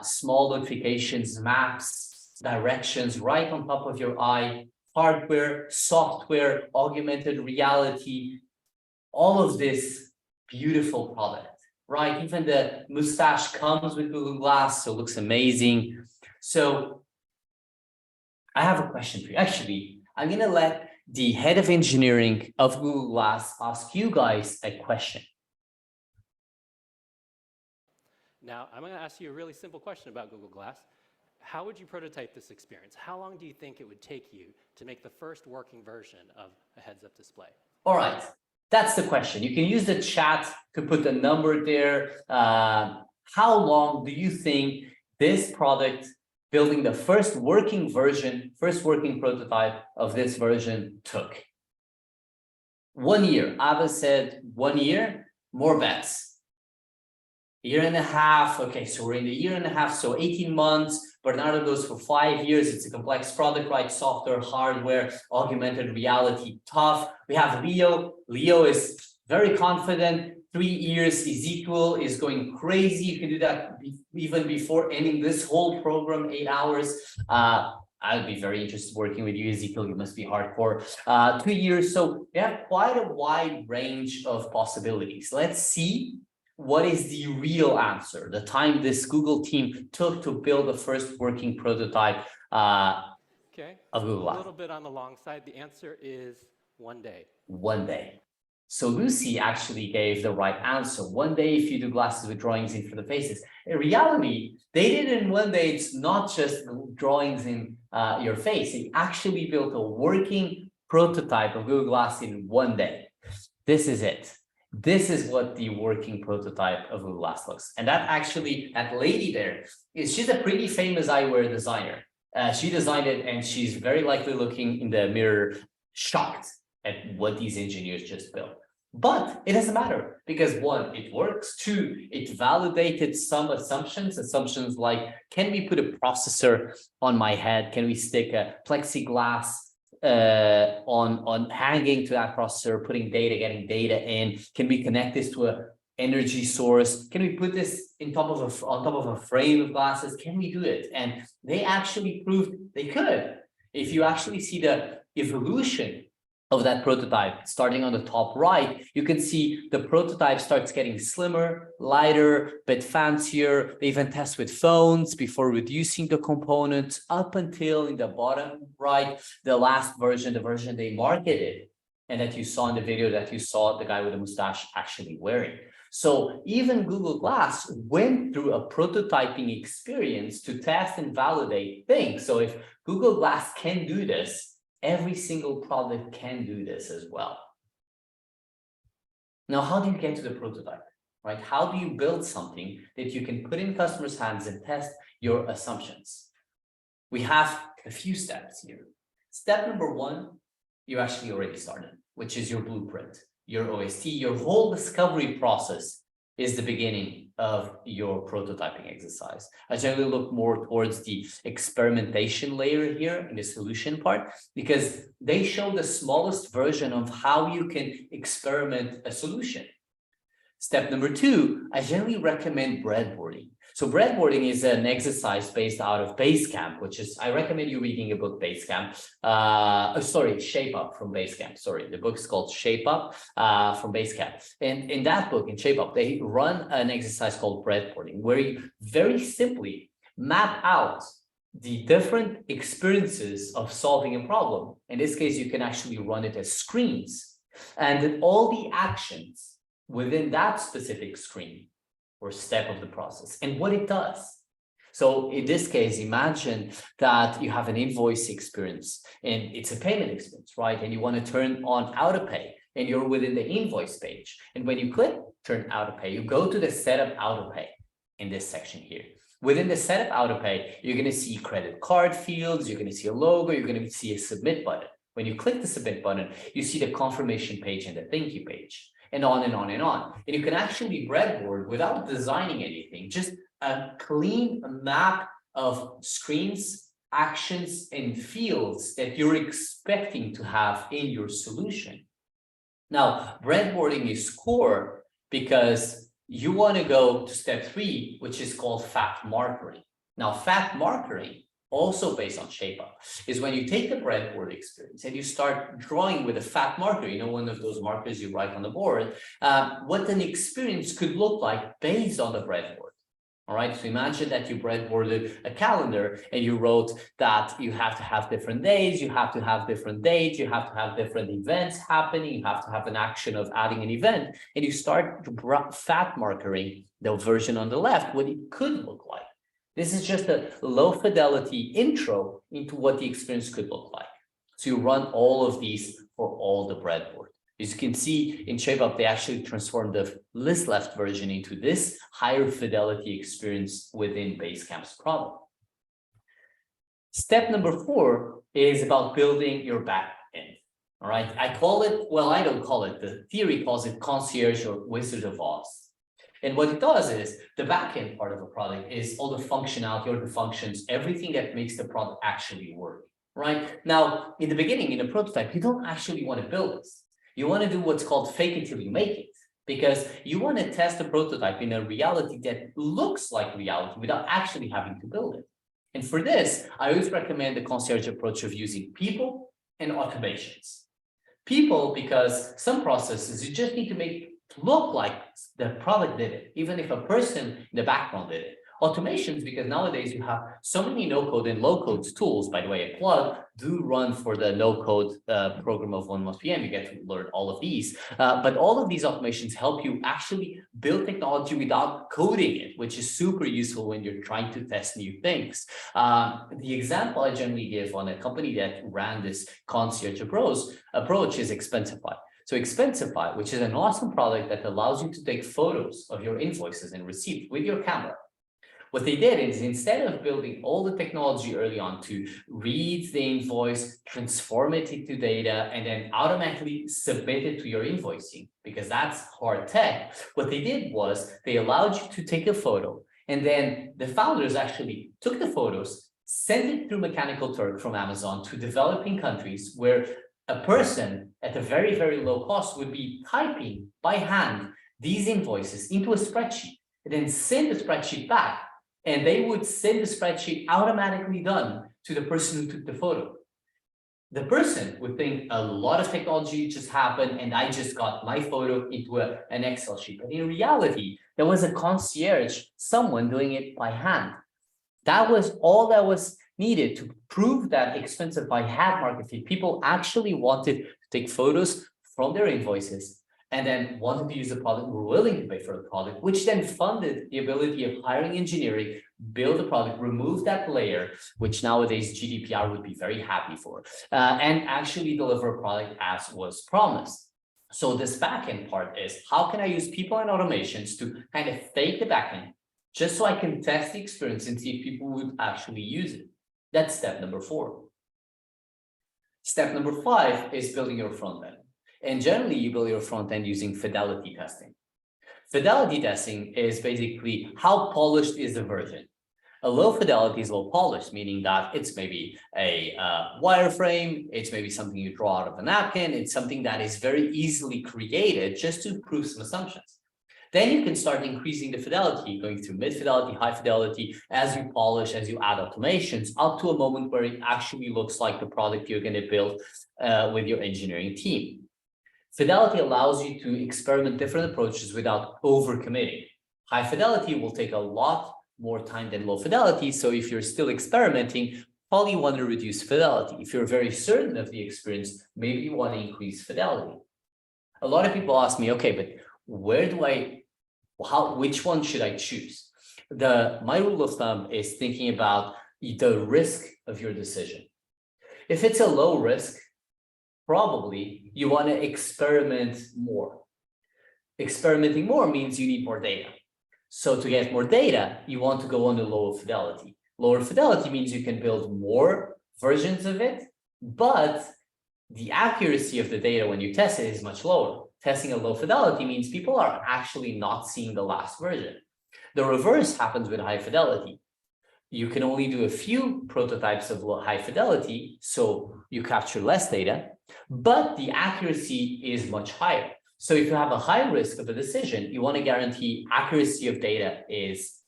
small notifications, maps, directions right on top of your eye, hardware, software, augmented reality, all of this beautiful product. Right, even the mustache comes with Google Glass, so it looks amazing. So I have a question for you. Actually, I'm gonna let the head of engineering of Google Glass ask you guys a question. Now, I'm gonna ask you a really simple question about Google Glass. How would you prototype this experience? How long do you think it would take you to make the first working version of a heads-up display? All right. That's the question. You can use the chat to put the number there. How long do you think this product, building the first working version, first working prototype of this version took? 1 year. Abba said 1 year. More bets. 1.5 years. Okay, so we're in the 1.5 years, so 18 months. Bernardo goes for 5 years. It's a complex product, right? Software, hardware, augmented reality, tough. We have Leo. Leo is very confident. 3 years. Ezekiel is going crazy. You can do that even before ending this whole program, 8 hours. I'd be very interested working with you, Ezekiel. You must be hardcore. 2 years. So we have quite a wide range of possibilities. Let's see what is the real answer, the time this Google team took to build the first working prototype of Google Glass. A little bit on the long side. The answer is 1 day. 1 day. So Lucy actually gave the right answer. 1 day if you do glasses with drawings in for the faces. In reality, they did it in 1 day. It's not just drawings in your face. They actually built a working prototype of Google Glass in 1 day. this is it. This is what the working prototype of Google Glass looks. And that actually, that lady there, she's a pretty famous eyewear designer. She designed it, and she's very likely looking in the mirror, shocked at what these engineers just built. But it doesn't matter, because one, it works. Two, it validated some assumptions like, can we put a processor on my head? Can we stick a plexiglass on hanging to that processor, putting data, getting data in? Can we connect this to a energy source? Can we put this on top of a frame of glasses? Can we do it? And they actually proved they could. If you actually see the evolution of that prototype, starting on the top right, you can see the prototype starts getting slimmer, lighter, but fancier. They even test with phones before reducing the components up until in the bottom right, the last version, the version they marketed, and that you saw in the video that you saw the guy with the mustache actually wearing. So even Google Glass went through a prototyping experience to test and validate things. So if Google Glass can do this, every single product can do this as well. Now, how do you get to the prototype, right? How do you build something that you can put in customers' hands and test your assumptions? We have a few steps here. Step number one, you actually already started, which is your blueprint, your OST, your whole discovery process is the beginning of your prototyping exercise. I generally look more towards the experimentation layer here in the solution part, because they show the smallest version of how you can experiment a solution. Step number two, I generally recommend breadboarding. So breadboarding is an exercise based out of Basecamp, which is, I recommend you reading a book, Basecamp. Shape Up from Basecamp. Sorry, the book is called Shape Up from Basecamp. And in that book, in Shape Up, they run an exercise called breadboarding, where you very simply map out the different experiences of solving a problem. In this case, you can actually run it as screens, and then all the actions within that specific screen or step of the process and what it does. So in this case, imagine that you have an invoice experience and it's a payment experience, right? And you want to turn on AutoPay and you're within the invoice page. And when you click turn AutoPay, you go to the setup AutoPay in this section here. Within the setup AutoPay, you're going to see credit card fields, you're going to see a logo, you're going to see a submit button. When you click the submit button, you see the confirmation page and the thank you page. And on and on and on. And you can actually breadboard without designing anything, just a clean map of screens, actions, and fields that you're expecting to have in your solution. Now, breadboarding is core because you want to go to step 3, which is called fact markering. Now, fact markering, also based on Shape Up, is when you take the breadboard experience and you start drawing with a fact marker, you know, one of those markers you write on the board, what an experience could look like based on the breadboard. All right, so imagine that you breadboarded a calendar and you wrote that you have to have different days, you have to have different dates, you have to have different events happening, you have to have an action of adding an event, and you start fact markering the version on the left, what it could look like. This is just a low fidelity intro into what the experience could look like. So you run all of these for all the breadboard. As you can see in Shape Up, they actually transformed the list left version into this higher fidelity experience within Basecamp's product. Step number 4 is about building your back end. All right, I call it, well, I don't call it, the theory calls it Concierge or Wizard of Oz. And what it does is the backend part of a product is all the functionality or the functions, everything that makes the product actually work, right? Now, in the beginning, in a prototype, you don't actually want to build this. You want to do what's called fake it till you make it, because you want to test a prototype in a reality that looks like reality without actually having to build it. And for this, I always recommend the concierge approach of using people and automations. People, because some processes you just need to make look like the product did it, even if a person in the background did it. Automations, because nowadays you have so many no-code and low-code tools. By the way, a plug do run for the no-code program of 1PM. You get to learn all of these. But all of these automations help you actually build technology without coding it, which is super useful when you're trying to test new things. The example I generally give on a company that ran this concierge approach is Expensify. So Expensify, which is an awesome product that allows you to take photos of your invoices and receipts with your camera. What they did is, instead of building all the technology early on to read the invoice, transform it into data, and then automatically submit it to your invoicing, because that's hard tech, what they did was they allowed you to take a photo, and then the founders actually took the photos, sent it through Mechanical Turk from Amazon to developing countries where a person at a very, very low cost would be typing by hand these invoices into a spreadsheet and then send the spreadsheet back. And they would send the spreadsheet automatically done to the person who took the photo. The person would think a lot of technology just happened and I just got my photo into an Excel sheet. But in reality, there was a concierge, someone doing it by hand. That was all that was needed to prove that Expensify had market fit. People actually wanted to take photos from their invoices and then wanted to use the product, were willing to pay for the product, which then funded the ability of hiring engineering, build a product, remove that layer, which nowadays GDPR would be very happy for, and actually deliver a product as was promised. So this backend part is, how can I use people and automations to kind of fake the backend, just so I can test the experience and see if people would actually use it? That's step number 4. Step number 5 is building your front end. And generally, you build your front end using fidelity testing. Fidelity testing is basically how polished is the version. A low fidelity is low polished, meaning that it's maybe a wireframe, it's maybe something you draw out of a napkin, it's something that is very easily created just to prove some assumptions. Then you can start increasing the fidelity, going through mid fidelity, high fidelity, as you polish, as you add automations, up to a moment where it actually looks like the product you're going to build with your engineering team. Fidelity allows you to experiment different approaches without overcommitting. High fidelity will take a lot more time than low fidelity. So if you're still experimenting, probably want to reduce fidelity. If you're very certain of the experience, maybe you want to increase fidelity. A lot of people ask me, okay, but where do which one should I choose? My rule of thumb is thinking about the risk of your decision. If it's a low risk, probably you want to experiment more. Experimenting more means you need more data. So to get more data, you want to go on the lower fidelity. Lower fidelity means you can build more versions of it, but the accuracy of the data when you test it is much lower. Testing a low fidelity means people are actually not seeing the last version. The reverse happens with high fidelity. You can only do a few prototypes of high fidelity, so you capture less data, but the accuracy is much higher. So if you have a high risk of a decision, you want to guarantee accuracy of data is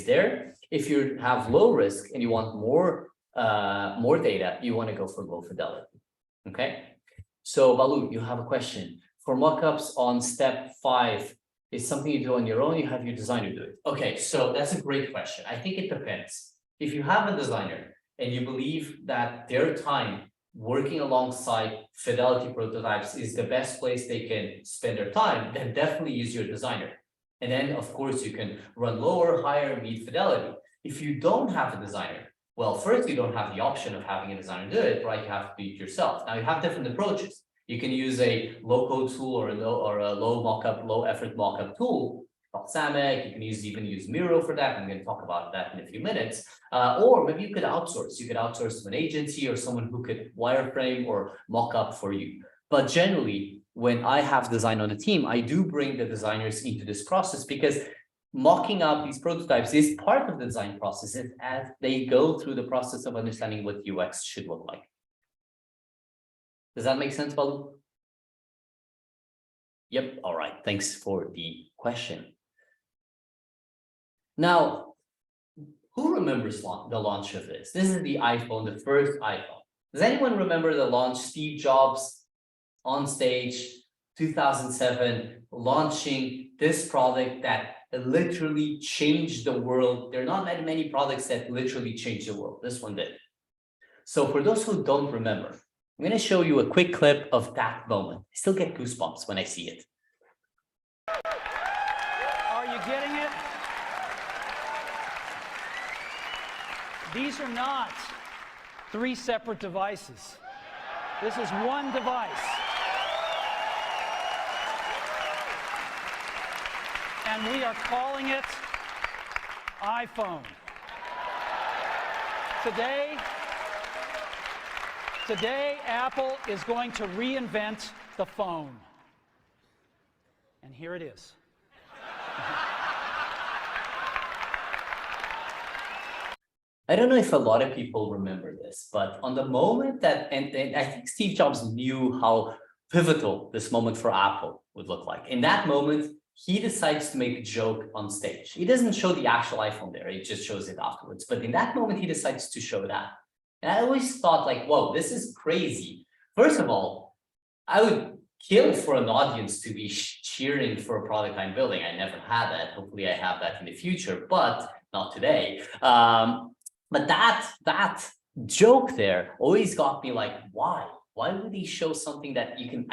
there. If you have low risk and you want more data, you want to go for low fidelity. Okay. So Balu, you have a question. For mockups on step 5, is something you do on your own, you have your designer do it? Okay, so that's a great question. I think it depends. If you have a designer and you believe that their time working alongside fidelity prototypes is the best place they can spend their time, then definitely use your designer. And then, of course, you can run lower, higher, mid fidelity. If you don't have a designer, well, first, you don't have the option of having a designer do it, right? You have to do it yourself. Now, you have different approaches. You can use a low-code tool or a low mockup, low-effort mockup tool, called Samek. You can even use Miro for that. I'm going to talk about that in a few minutes. Or maybe you could outsource. You could outsource to an agency or someone who could wireframe or mock up for you. But generally, when I have design on a team, I do bring the designers into this process because mocking up these prototypes is part of the design process as they go through the process of understanding what UX should look like. Does that make sense, Balu? Yep. All right. Thanks for the question. Now, who remembers the launch of this? This is the iPhone, the first iPhone. Does anyone remember the launch? Steve Jobs on stage, 2007, launching this product that literally changed the world. There are not many products that literally changed the world. This one did. So for those who don't remember, I'm going to show you a quick clip of that moment. I still get goosebumps when I see it. Are you getting it? These are not 3 separate devices. This is one device. and we are calling it iPhone. Today, Apple is going to reinvent the phone. And here it is. I don't know if a lot of people remember this, but on the moment that, and I think Steve Jobs knew how pivotal this moment for Apple would look like. In that moment, he decides to make a joke on stage. He doesn't show the actual iPhone there, he just shows it afterwards. But in that moment, he decides to show that. And I always thought like, whoa, this is crazy. First of all, I would kill for an audience to be cheering for a product I'm building. I never had that. Hopefully I have that in the future, but not today. But that joke there always got me like, why? Why would he show something that you can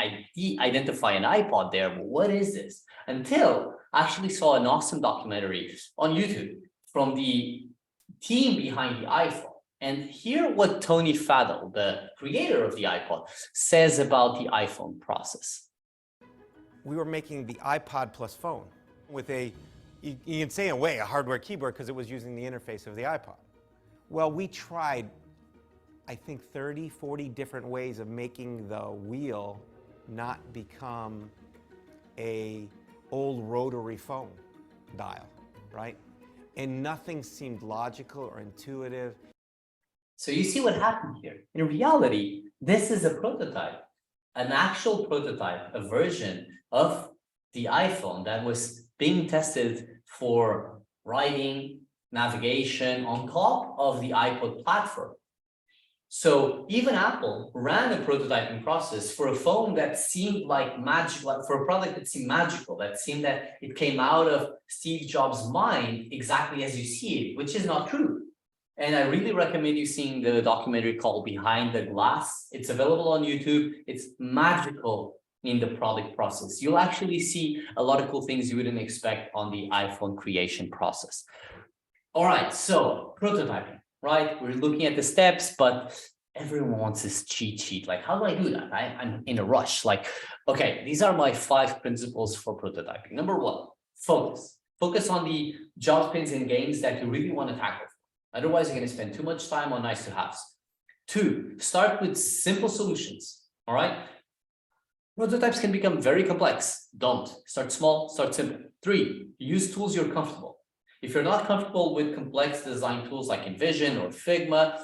identify an iPod there? What is this? Until I actually saw an awesome documentary on YouTube from the team behind the iPhone. And hear what Tony Fadell, the creator of the iPod, says about the iPhone process. We were making the iPod plus phone with you can say in a way, a hardware keyboard because it was using the interface of the iPod. Well, we tried, I think, 30, 40 different ways of making the wheel not become a old rotary phone dial, right? And nothing seemed logical or intuitive. So you see what happened here. In reality, this is a prototype, an actual prototype, a version of the iPhone that was being tested for writing, navigation on top of the iPod platform. So even Apple ran a prototyping process for a phone that seemed like magical, for a product that seemed magical, that seemed that it came out of Steve Jobs' mind exactly as you see it, which is not true. And I really recommend you seeing the documentary called Behind the Glass. It's available on YouTube. It's magical in the product process. You'll actually see a lot of cool things you wouldn't expect on the iPhone creation process. All right, so prototyping, right? We're looking at the steps, but everyone wants this cheat sheet. Like, how do I do that? I'm in a rush. Like, okay, these are my 5 principles for prototyping. Number 1, focus. Focus on the job pins and gains that you really want to tackle. Otherwise, you're going to spend too much time on nice to haves. 2, start with simple solutions. All right. Prototypes can become very complex. Don't. Start small, start simple. 3, use tools you're comfortable. If you're not comfortable with complex design tools like InVision or Figma,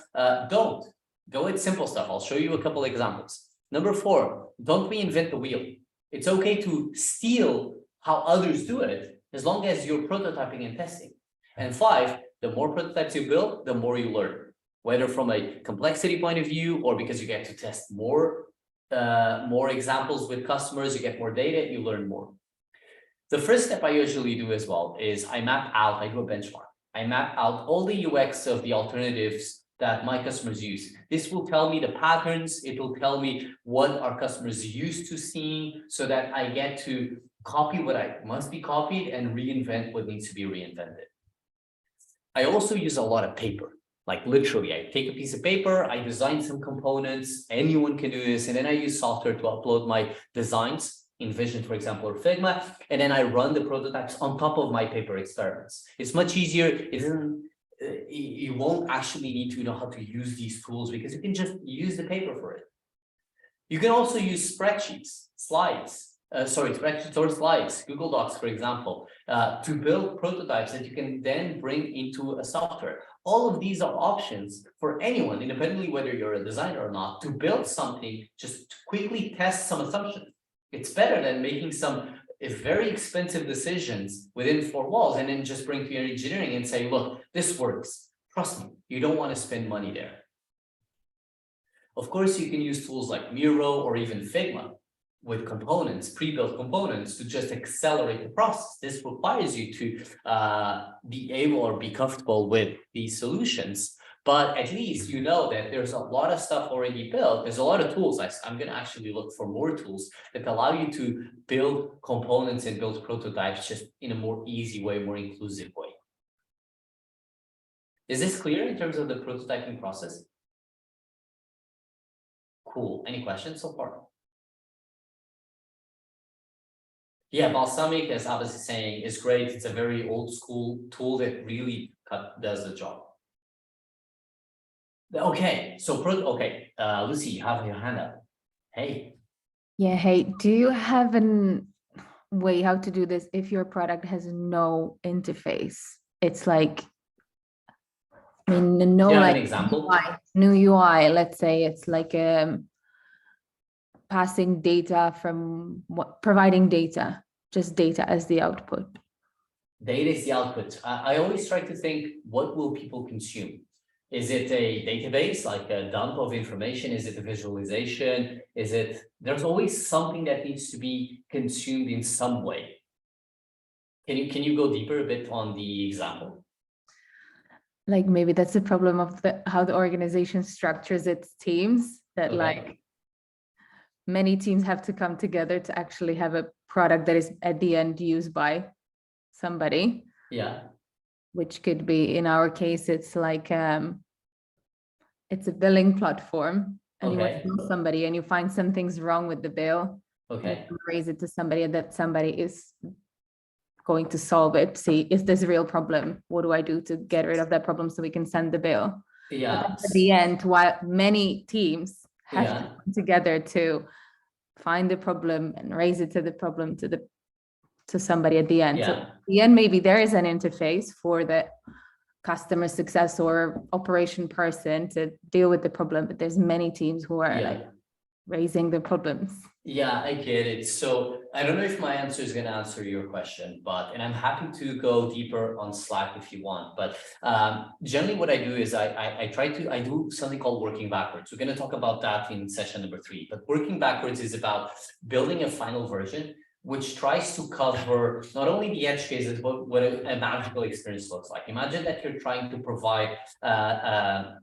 don't. Go with simple stuff. I'll show you a couple examples. Number 4, don't reinvent the wheel. It's okay to steal how others do it, as long as you're prototyping and testing. And 5, the more prototypes you build, the more you learn, whether from a complexity point of view or because you get to test more examples with customers, you get more data, you learn more. The first step I usually do as well is I do a benchmark. I map out all the UX of the alternatives that my customers use. This will tell me the patterns. It will tell me what our customers used to seeing so that I get to copy what I must be copied and reinvent what needs to be reinvented. I also use a lot of paper, like literally I take a piece of paper, I design some components, anyone can do this. And then I use software to upload my designs, InVision, for example, or Figma. And then I run the prototypes on top of my paper experiments. It's much easier. You won't actually need to know how to use these tools because you can just use the paper for it. You can also use spreadsheets, spreadsheets or slides, Google Docs, for example, to build prototypes that you can then bring into a software. All of these are options for anyone, independently whether you're a designer or not, to build something, just to quickly test some assumptions. It's better than making some very expensive decisions within 4 walls and then just bring to your engineering and say, look, this works. Trust me, you don't want to spend money there. Of course, you can use tools like Miro or even Figma with components, pre-built components to just accelerate the process. This requires you to be able or be comfortable with these solutions. But at least you know that there's a lot of stuff already built. There's a lot of tools. I'm going to actually look for more tools that allow you to build components and build prototypes just in a more easy way, more inclusive way. Is this clear in terms of the prototyping process? Cool. Any questions so far? Yeah, Balsamiq, as Abbas is saying, is great. It's a very old school tool that really does the job. Okay, so Lucy, you have your hand up. Hey. Yeah, hey, do you have an way how to do this if your product has no interface? It's like, I mean, no, Yeah, like an example. new UI, let's say it's like passing data from providing data, just data as the output. Data is the output. I always try to think, what will people consume? Is it a database, like a dump of information? Is it a visualization? There's always something that needs to be consumed in some way. Can you go deeper a bit on the example? Like maybe that's the problem of how the organization structures its teams, that Okay. like many teams have to come together to actually have a product that is at the end used by somebody. Yeah. Which could be, in our case, it's like it's a billing platform, and you want to bill somebody and you find something's wrong with the bill. Okay. You raise it to somebody, and that somebody is going to solve it. See, is this a real problem? What do I do to get rid of that problem so we can send the bill? Yeah. But at the end, while many teams have to come together to find the problem and raise it to the problem to somebody at the end. So at the end, maybe there is an interface for the customer success or operation person to deal with the problem, but there's many teams who are like raising the problems. Yeah, I get it. So I don't know if my answer is going to answer your question, and I'm happy to go deeper on Slack if you want. But generally what I do is I do something called working backwards. We're going to talk about that in session number 3, but working backwards is about building a final version which tries to cover not only the edge cases, but what a magical experience looks like. Imagine that you're trying to provide a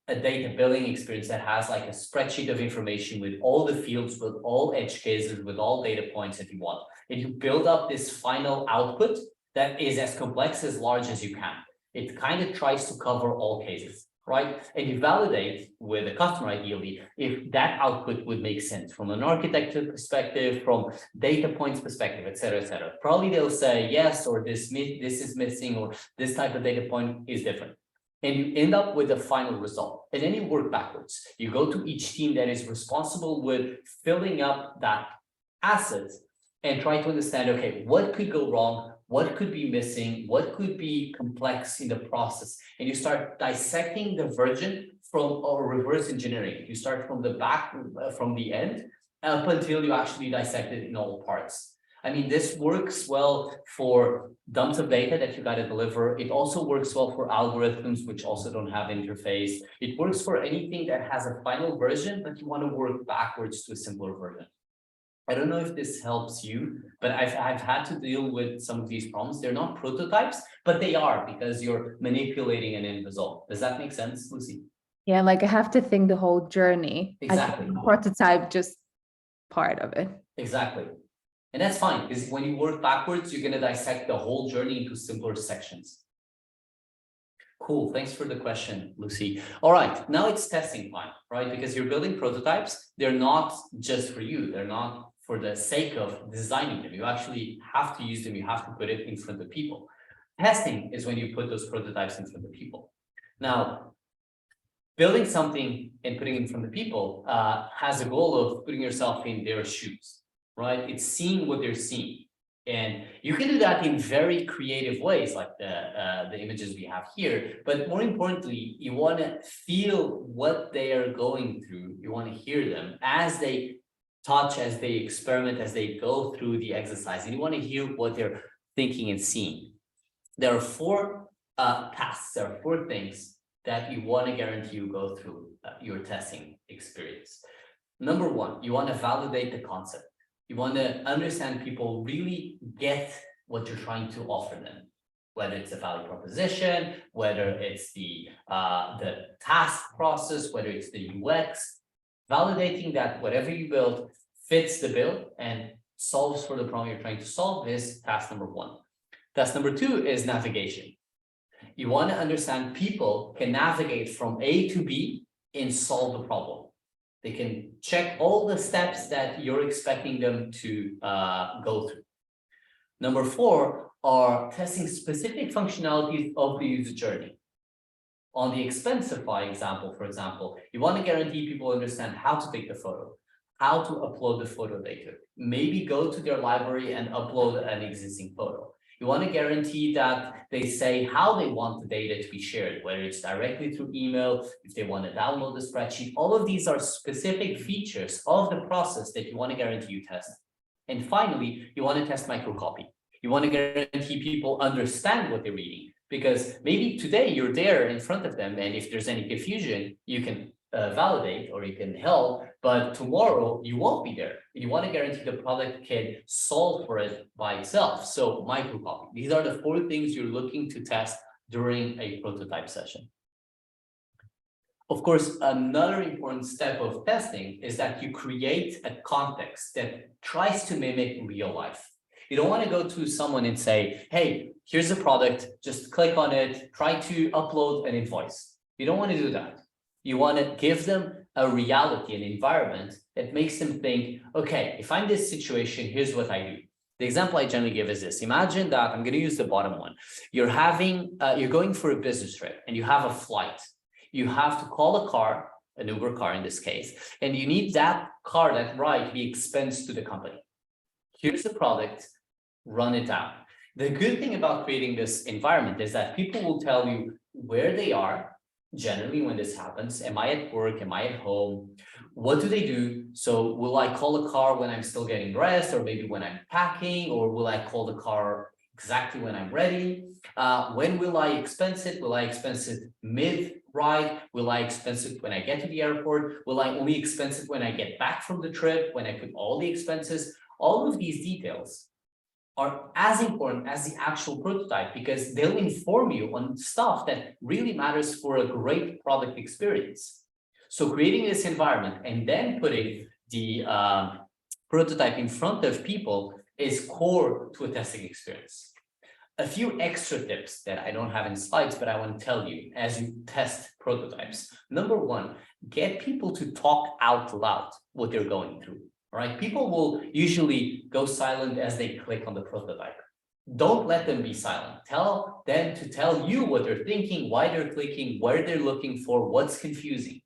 data billing experience that has like a spreadsheet of information with all the fields, with all edge cases, with all data points that you want. And you build up this final output that is as complex as large as you can. It kind of tries to cover all cases, right? And you validate with the customer ideally if that output would make sense from an architecture perspective, from data points perspective, et cetera, et cetera. Probably they'll say yes, or this is missing, or this type of data point is different. And you end up with a final result. And then you work backwards. You go to each team that is responsible with filling up that asset and try to understand, okay, what could go wrong? What could be missing? What could be complex in the process? And you start dissecting the version or reverse engineering. You start from the back, from the end, up until you actually dissect it in all parts. I mean, this works well for dumps of data that you got to deliver. It also works well for algorithms, which also don't have interface. It works for anything that has a final version, but you want to work backwards to a simpler version. I don't know if this helps you, but I've had to deal with some of these problems. They're not prototypes, but they are, because you're manipulating an end result. Does that make sense, Lucy? Yeah, like I have to think the whole journey. Exactly. Prototype, just part of it. Exactly. And that's fine, because when you work backwards, you're going to dissect the whole journey into simpler sections. Cool. Thanks for the question, Lucy. All right, now it's testing time, right? Because you're building prototypes. They're not just for you. They're not for the sake of designing them. You actually have to use them. You have to put it in front of people. Testing is when you put those prototypes in front of people. Now, building something and putting it in front of people has a goal of putting yourself in their shoes, right? It's seeing what they're seeing. And you can do that in very creative ways, like the images we have here. But more importantly, you want to feel what they are going through. You want to hear them as they touch, as they experiment, as they go through the exercise. And you want to hear what they're thinking and seeing. There are 4 tasks, there are 4 things that you want to guarantee you go through your testing experience. Number 1, you want to validate the concept. You want to understand people really get what you're trying to offer them, whether it's a value proposition, whether it's the task process, whether it's the UX. Validating that whatever you build fits the bill and solves for the problem you're trying to solve is task number 1. Task number 2 is navigation. You want to understand people can navigate from A to B and solve the problem. They can check all the steps that you're expecting them to go through. Number 4 are testing specific functionalities of the user journey. On the Expensify example, for example, you want to guarantee people understand how to take the photo, how to upload the photo they took. Maybe go to their library and upload an existing photo. You want to guarantee that they say how they want the data to be shared, whether it's directly through email, if they want to download the spreadsheet. All of these are specific features of the process that you want to guarantee you test. And finally, you want to test microcopy. You want to guarantee people understand what they're reading, because maybe today you're there in front of them, and if there's any confusion, you can validate or you can help, but tomorrow you won't be there. You want to guarantee the product can solve for it by itself. So microcopy. These are the 4 things you're looking to test during a prototype session. Of course, another important step of testing is that you create a context that tries to mimic real life. You don't want to go to someone and say, hey, here's the product, just click on it, try to upload an invoice. You don't want to do that. You want to give them a reality, an environment that makes them think, okay, if I'm in this situation, here's what I do. The example I generally give is this. Imagine that I'm going to use the bottom one. You're going for a business trip and you have a flight. You have to call a car, an Uber car in this case, and you need that car, that ride, to be expensed to the company. Here's the product, run it down. The good thing about creating this environment is that people will tell you where they are. Generally, when this happens, am I at work? Am I at home? What do they do? So will I call a car when I'm still getting dressed, or maybe when I'm packing, or will I call the car exactly when I'm ready? When will I expense it? Will I expense it mid-ride? Will I expense it when I get to the airport? Will I only expense it when I get back from the trip, when I put all the expenses? All of these details are as important as the actual prototype, because they'll inform you on stuff that really matters for a great product experience. So creating this environment and then putting the prototype in front of people is core to a testing experience. A few extra tips that I don't have in slides, but I want to tell you as you test prototypes. Number 1, get people to talk out loud what they're going through. Right? People will usually go silent as they click on the prototype. Don't let them be silent. Tell them to tell you what they're thinking, why they're clicking, where they're looking for, what's confusing.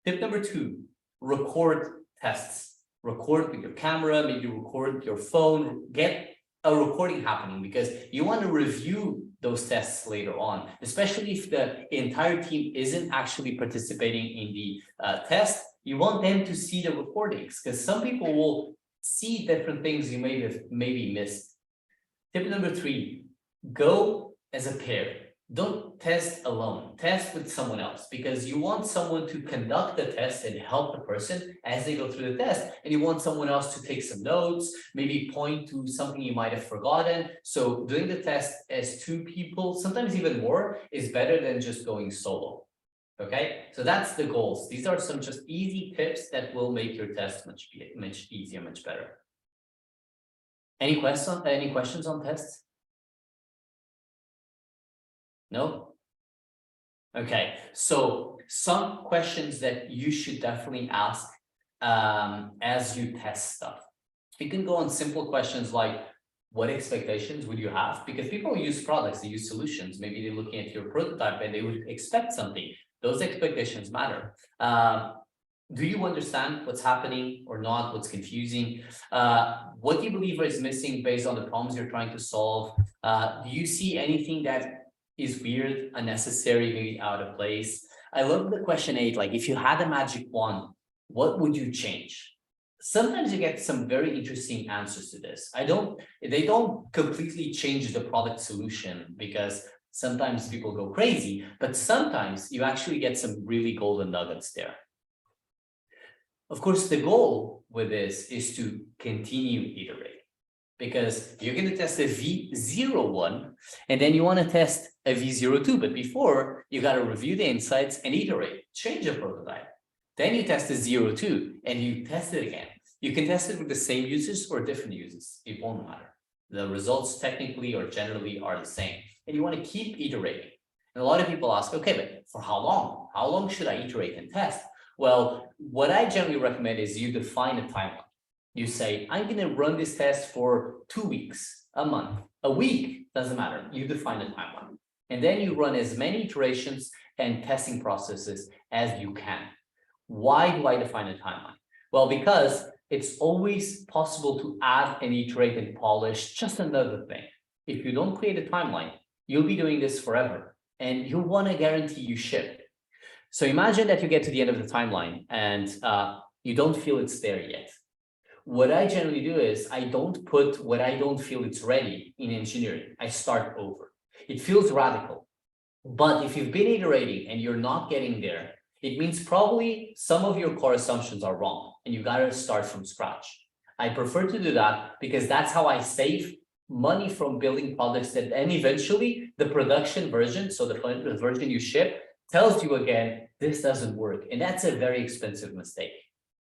Tip number 2, record tests. Record with your camera, maybe record your phone, get a recording happening, because you want to review those tests later on, especially if the entire team isn't actually participating in the test. You want them to see the recordings, because some people will see different things you may have maybe missed. Tip number 3, go as a pair. Don't test alone, test with someone else, because you want someone to conduct the test and help the person as they go through the test. And you want someone else to take some notes, maybe point to something you might have forgotten. So doing the test as 2 people, sometimes even more, is better than just going solo. Okay, so that's the goals. These are some just easy tips that will make your test much easier, much better. Any questions on tests? No? Okay, so some questions that you should definitely ask as you test stuff. You can go on simple questions like, what expectations would you have? Because people use products, they use solutions. Maybe they're looking at your prototype and they would expect something. Those expectations matter. Do you understand what's happening or not? What's confusing? What do you believe is missing based on the problems you're trying to solve? Do you see anything that is weird, unnecessary, maybe out of place? I love the question 8, like if you had a magic wand, what would you change? Sometimes you get some very interesting answers to this. They don't completely change the product solution, because sometimes people go crazy, but sometimes you actually get some really golden nuggets there. Of course, the goal with this is to continue iterating, because you're going to test a V01 and then you want to test a V02. But before, you got to review the insights and iterate, change the prototype. Then you test the 02 and you test it again. You can test it with the same users or different users. It won't matter. The results technically or generally are the same. And you want to keep iterating. And a lot of people ask, okay, but for how long? How long should I iterate and test? Well, what I generally recommend is you define a timeline. You say, I'm going to run this test for 2 weeks. a month, a week, doesn't matter. You define a timeline. And then you run as many iterations and testing processes as you can. Why do I define a timeline? Well, because it's always possible to add and iterate and polish just another thing. If you don't create a timeline, you'll be doing this forever, and you'll want to guarantee you ship. So imagine that you get to the end of the timeline and you don't feel it's there yet. What I generally do is I don't put what I don't feel it's ready in engineering. I start over. It feels radical, but if you've been iterating and you're not getting there, it means probably some of your core assumptions are wrong and you got to start from scratch. I prefer to do that because that's how I save money from building products that, and eventually the production version, so the version you ship, tells you again, this doesn't work. And that's a very expensive mistake.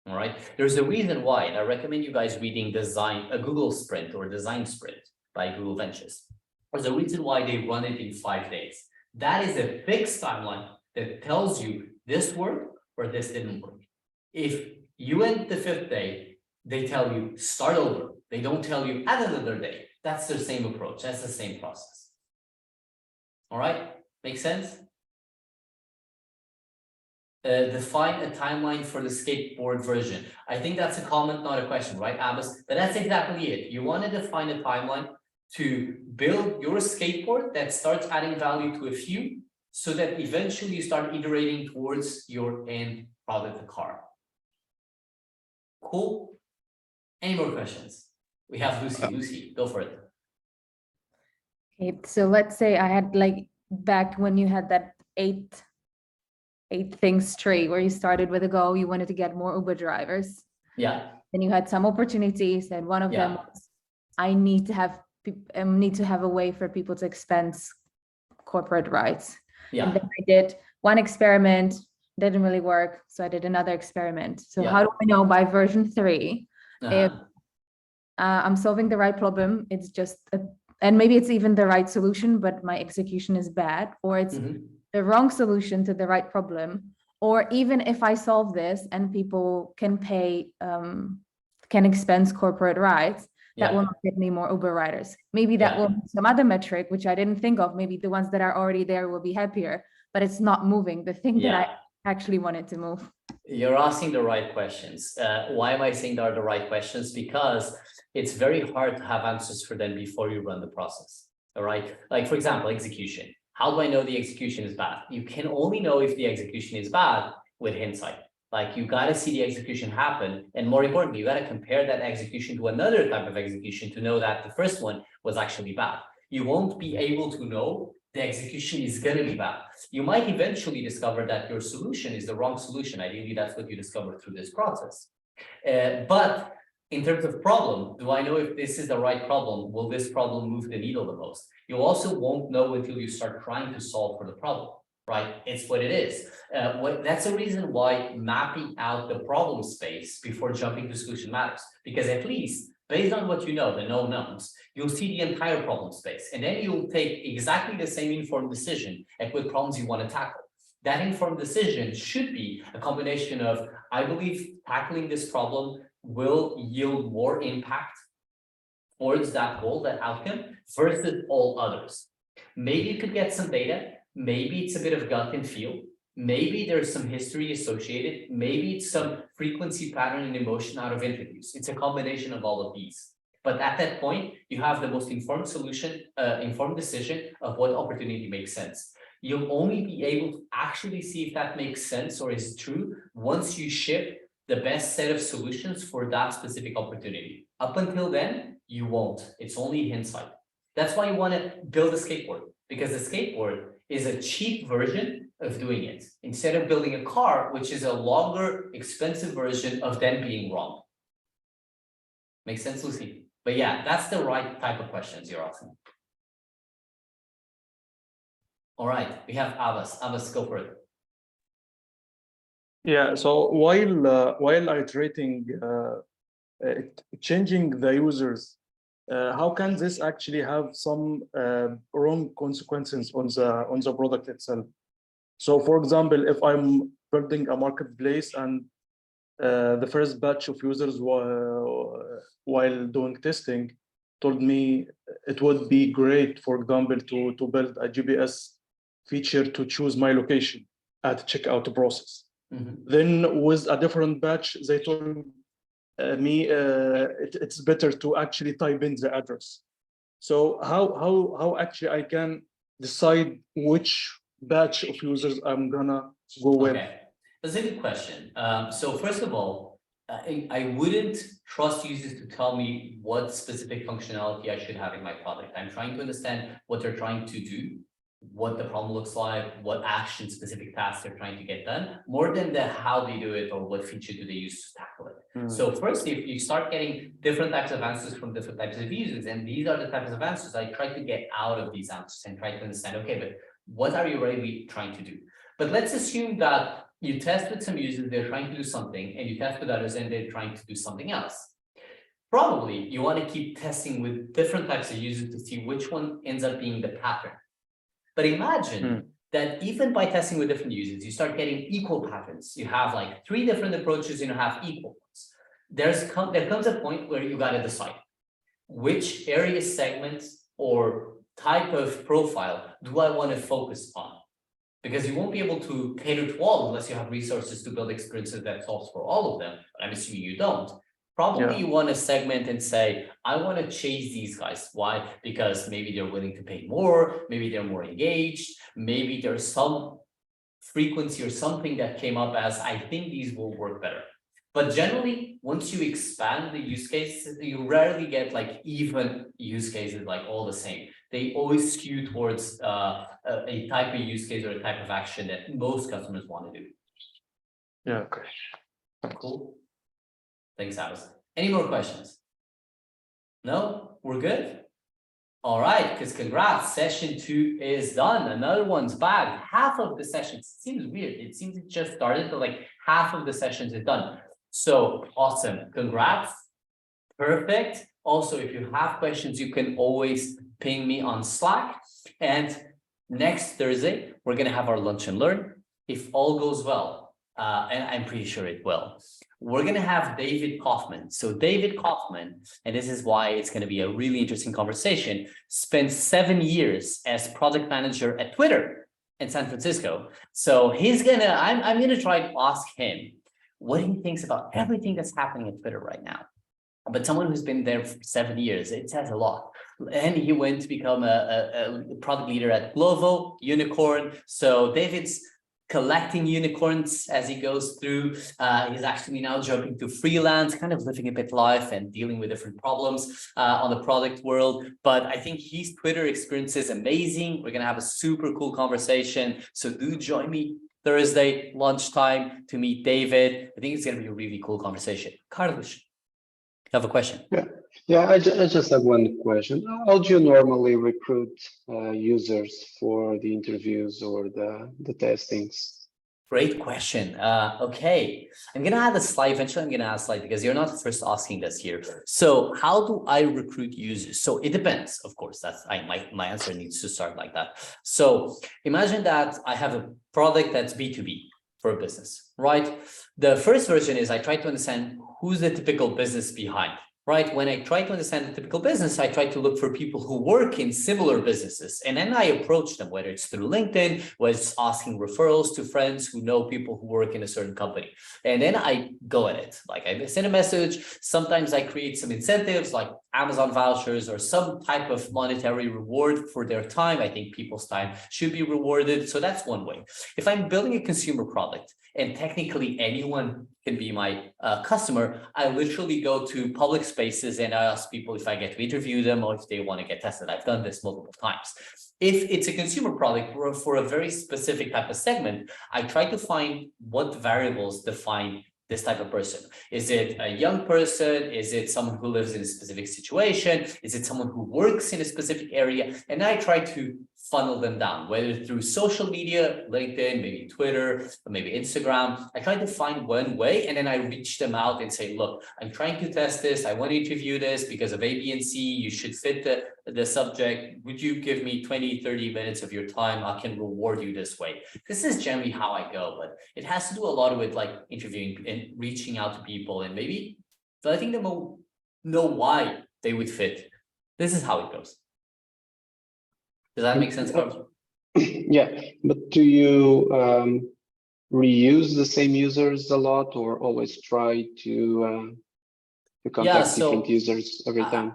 All right. There's a reason why, and I recommend you guys reading a Google Sprint or Design Sprint by Google Ventures. There's a reason why they run it in 5 days. That is a fixed timeline that tells you this worked or this didn't work. If you end the 5th day, they tell you start over. They don't tell you add another day. That's the same approach. That's the same process. All right. Make sense? Define a timeline for the skateboard version. I think that's a comment, not a question, right, Abbas? But that's exactly it. You want to define a timeline to build your skateboard that starts adding value to a few, so that eventually you start iterating towards your end product, the car. Cool. Any more questions? We have Lucy. Lucy, go for it. Okay, so let's say I had like back when you had that eight things tree where you started with a goal, you wanted to get more Uber drivers. Yeah. Then you had some opportunities, and one of them was I need to have a way for people to expense corporate rights. Yeah. And then I did one experiment, didn't really work, so I did another experiment. So how do I know by version 3 if I'm solving the right problem? It's just and maybe it's even the right solution, but my execution is bad, or it's the wrong solution to the right problem. Or even if I solve this and people can pay, can expense corporate rights, that will not get me more Uber riders. Maybe that will be some other metric, which I didn't think of. Maybe the ones that are already there will be happier, but it's not moving the thing that I actually wanted to move. You're asking the right questions. Why am I saying they are the right questions? Because it's very hard to have answers for them before you run the process. All right. Like, for example, execution. How do I know the execution is bad? You can only know if the execution is bad with hindsight. Like, you got to see the execution happen. And more importantly, you got to compare that execution to another type of execution to know that the first one was actually bad. You won't be able to know the execution is going to be bad. You might eventually discover that your solution is the wrong solution. Ideally, that's what you discover through this process. But in terms of problem, do I know if this is the right problem? Will this problem move the needle the most? You also won't know until you start trying to solve for the problem, right? It's what it is. That's the reason why mapping out the problem space before jumping to solution matters, because at least based on what you know, the known knowns, you'll see the entire problem space, and then you'll take exactly the same informed decision at what problems you want to tackle. That informed decision should be a combination of, I believe tackling this problem will yield more impact towards that goal, that outcome, versus all others. Maybe you could get some data, maybe it's a bit of gut and feel, maybe there's some history associated, maybe it's some frequency pattern and emotion out of interviews. It's a combination of all of these. But at that point, you have the most informed solution, informed decision of what opportunity makes sense. You'll only be able to actually see if that makes sense or is true once you ship the best set of solutions for that specific opportunity. Up until then, you won't. It's only hindsight. That's why you want to build a skateboard, because the skateboard is a cheap version of doing it, instead of building a car, which is a longer, expensive version of then being wrong. Makes sense, Lucy? But yeah, that's the right type of questions you're asking. All right, we have Abbas. Abbas, go for it. Yeah, so while iterating, changing the users, how can this actually have some wrong consequences on the product itself? So, for example, if I'm building a marketplace and the first batch of users while doing testing told me it would be great, for example, to build a GPS feature to choose my location at the checkout process. Then with a different batch, they told me it's better to actually type in the address. So how actually I can decide which batch of users I'm gonna go with? Okay, that's a good question. So first of all, I wouldn't trust users to tell me what specific functionality I should have in my product. I'm trying to understand what they're trying to do, what the problem looks like, what action specific tasks they're trying to get done, more than the how they do it or what feature do they use to tackle it. So first, if you start getting different types of answers from different types of users, and these are the types of answers I try to get out of these answers and try to understand, okay, but what are you really trying to do? But let's assume that you test with some users, they're trying to do something, and you test with others and they're trying to do something else. Probably you want to keep testing with different types of users to see which one ends up being the pattern. But imagine that even by testing with different users, you start getting equal patterns. You have like 3 different approaches and you have equal ones. There comes a point where you got to decide which area, segments, or type of profile do I want to focus on? Because you won't be able to cater to all unless you have resources to build experiences that solves for all of them. But I'm assuming you don't. Probably you want to segment and say, I want to chase these guys. Why? Because maybe they're willing to pay more, maybe they're more engaged, maybe there's some frequency or something that came up as, I think these will work better. But generally, once you expand the use cases, you rarely get like even use cases like all the same. They always skew towards a type of use case or a type of action that most customers want to do. Yeah, okay. Cool. Thanks, Alice. Any more questions? No? We're good? All right, because congrats, session 2 is done. Another one's back. Half of the sessions, seems weird. It seems it just started, but like half of the sessions is done. So awesome. Congrats. Perfect. Also, if you have questions, you can always ping me on Slack. And next Thursday, we're going to have our lunch and learn. If all goes well, and I'm pretty sure it will, we're going to have David Kaufman. So David Kaufman, and this is why it's going to be a really interesting conversation, spent 7 years as product manager at Twitter in San Francisco. So he's going to, I'm going to try to ask him what he thinks about everything that's happening at Twitter right now. But someone who's been there for 7 years, it says a lot. And he went to become a product leader at Glovo, Unicorn. So David's collecting unicorns as he goes through. He's actually now jumping to freelance, kind of living a bit life and dealing with different problems on the product world. But I think his Twitter experience is amazing. We're going to have a super cool conversation. So do join me Thursday lunchtime to meet David. I think it's going to be a really cool conversation. Carlos, you have a question? Yeah, I just have one question. How do you normally recruit users for the interviews or the testings? Great question. Okay, I'm going to add a slide. Eventually, I'm going to add a slide because you're not first asking this here. So how do I recruit users? So it depends, of course. That's my answer needs to start like that. So imagine that I have a product that's B2B for a business, right? The first version is I try to understand who's the typical business behind. Right? When I try to understand the typical business, I try to look for people who work in similar businesses. And then I approach them, whether it's through LinkedIn, whether it's asking referrals to friends who know people who work in a certain company. And then I go at it. Like I send a message. Sometimes I create some incentives like Amazon vouchers or some type of monetary reward for their time. I think people's time should be rewarded. So that's one way. If I'm building a consumer product, and technically anyone can be my customer, I literally go to public spaces and I ask people if I get to interview them or if they want to get tested. I've done this multiple times. If it's a consumer product or for a very specific type of segment, I try to find what variables define this type of person. Is it a young person? Is it someone who lives in a specific situation? Is it someone who works in a specific area? And I try to funnel them down, whether through social media, LinkedIn, maybe Twitter, or maybe Instagram. I try to find one way and then I reach them out and say, look, I'm trying to test this. I want to interview this because of A, B, and C. You should fit the subject. Would you give me 20, 30 minutes of your time? I can reward you this way. This is generally how I go, but it has to do a lot with like interviewing and reaching out to people and maybe letting them know why they would fit. This is how it goes. Does that make sense, Carlos? Yeah, but do you reuse the same users a lot, or always try to contact different users every time?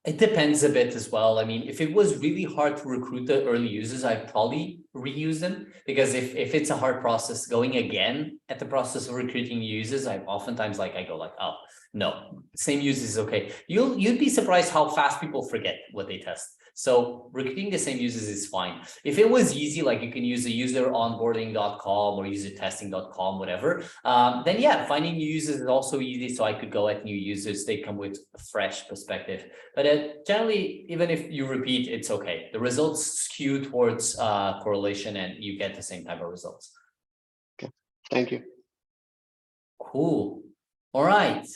It depends a bit as well. I mean, if it was really hard to recruit the early users, I'd probably reuse them, because if it's a hard process going again at the process of recruiting users, I oftentimes I go like, oh no, same users is okay. You'd be surprised how fast people forget what they test. So recruiting the same users is fine. If it was easy, like you can use a useronboarding.com or usertesting.com, whatever, then yeah, finding new users is also easy. So I could go at new users. They come with a fresh perspective. But generally, even if you repeat, it's okay. The results skew towards correlation and you get the same type of results. Okay, thank you. Cool. All right.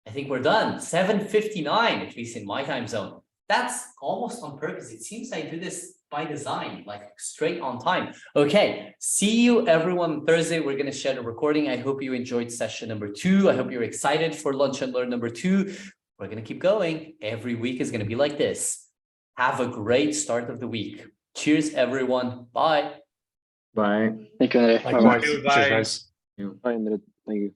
I think we're done. 7:59, at least in my time zone. That's almost on purpose. It seems I do this by design, like straight on time. Okay, see you everyone Thursday. We're going to share the recording. I hope you enjoyed session number 2. I hope you're excited for Lunch and Learn number 2. We're going to keep going. Every week is going to be like this. Have a great start of the week. Cheers, everyone. Bye. Bye. Thank you. Bye. Bye. Bye. Thank you.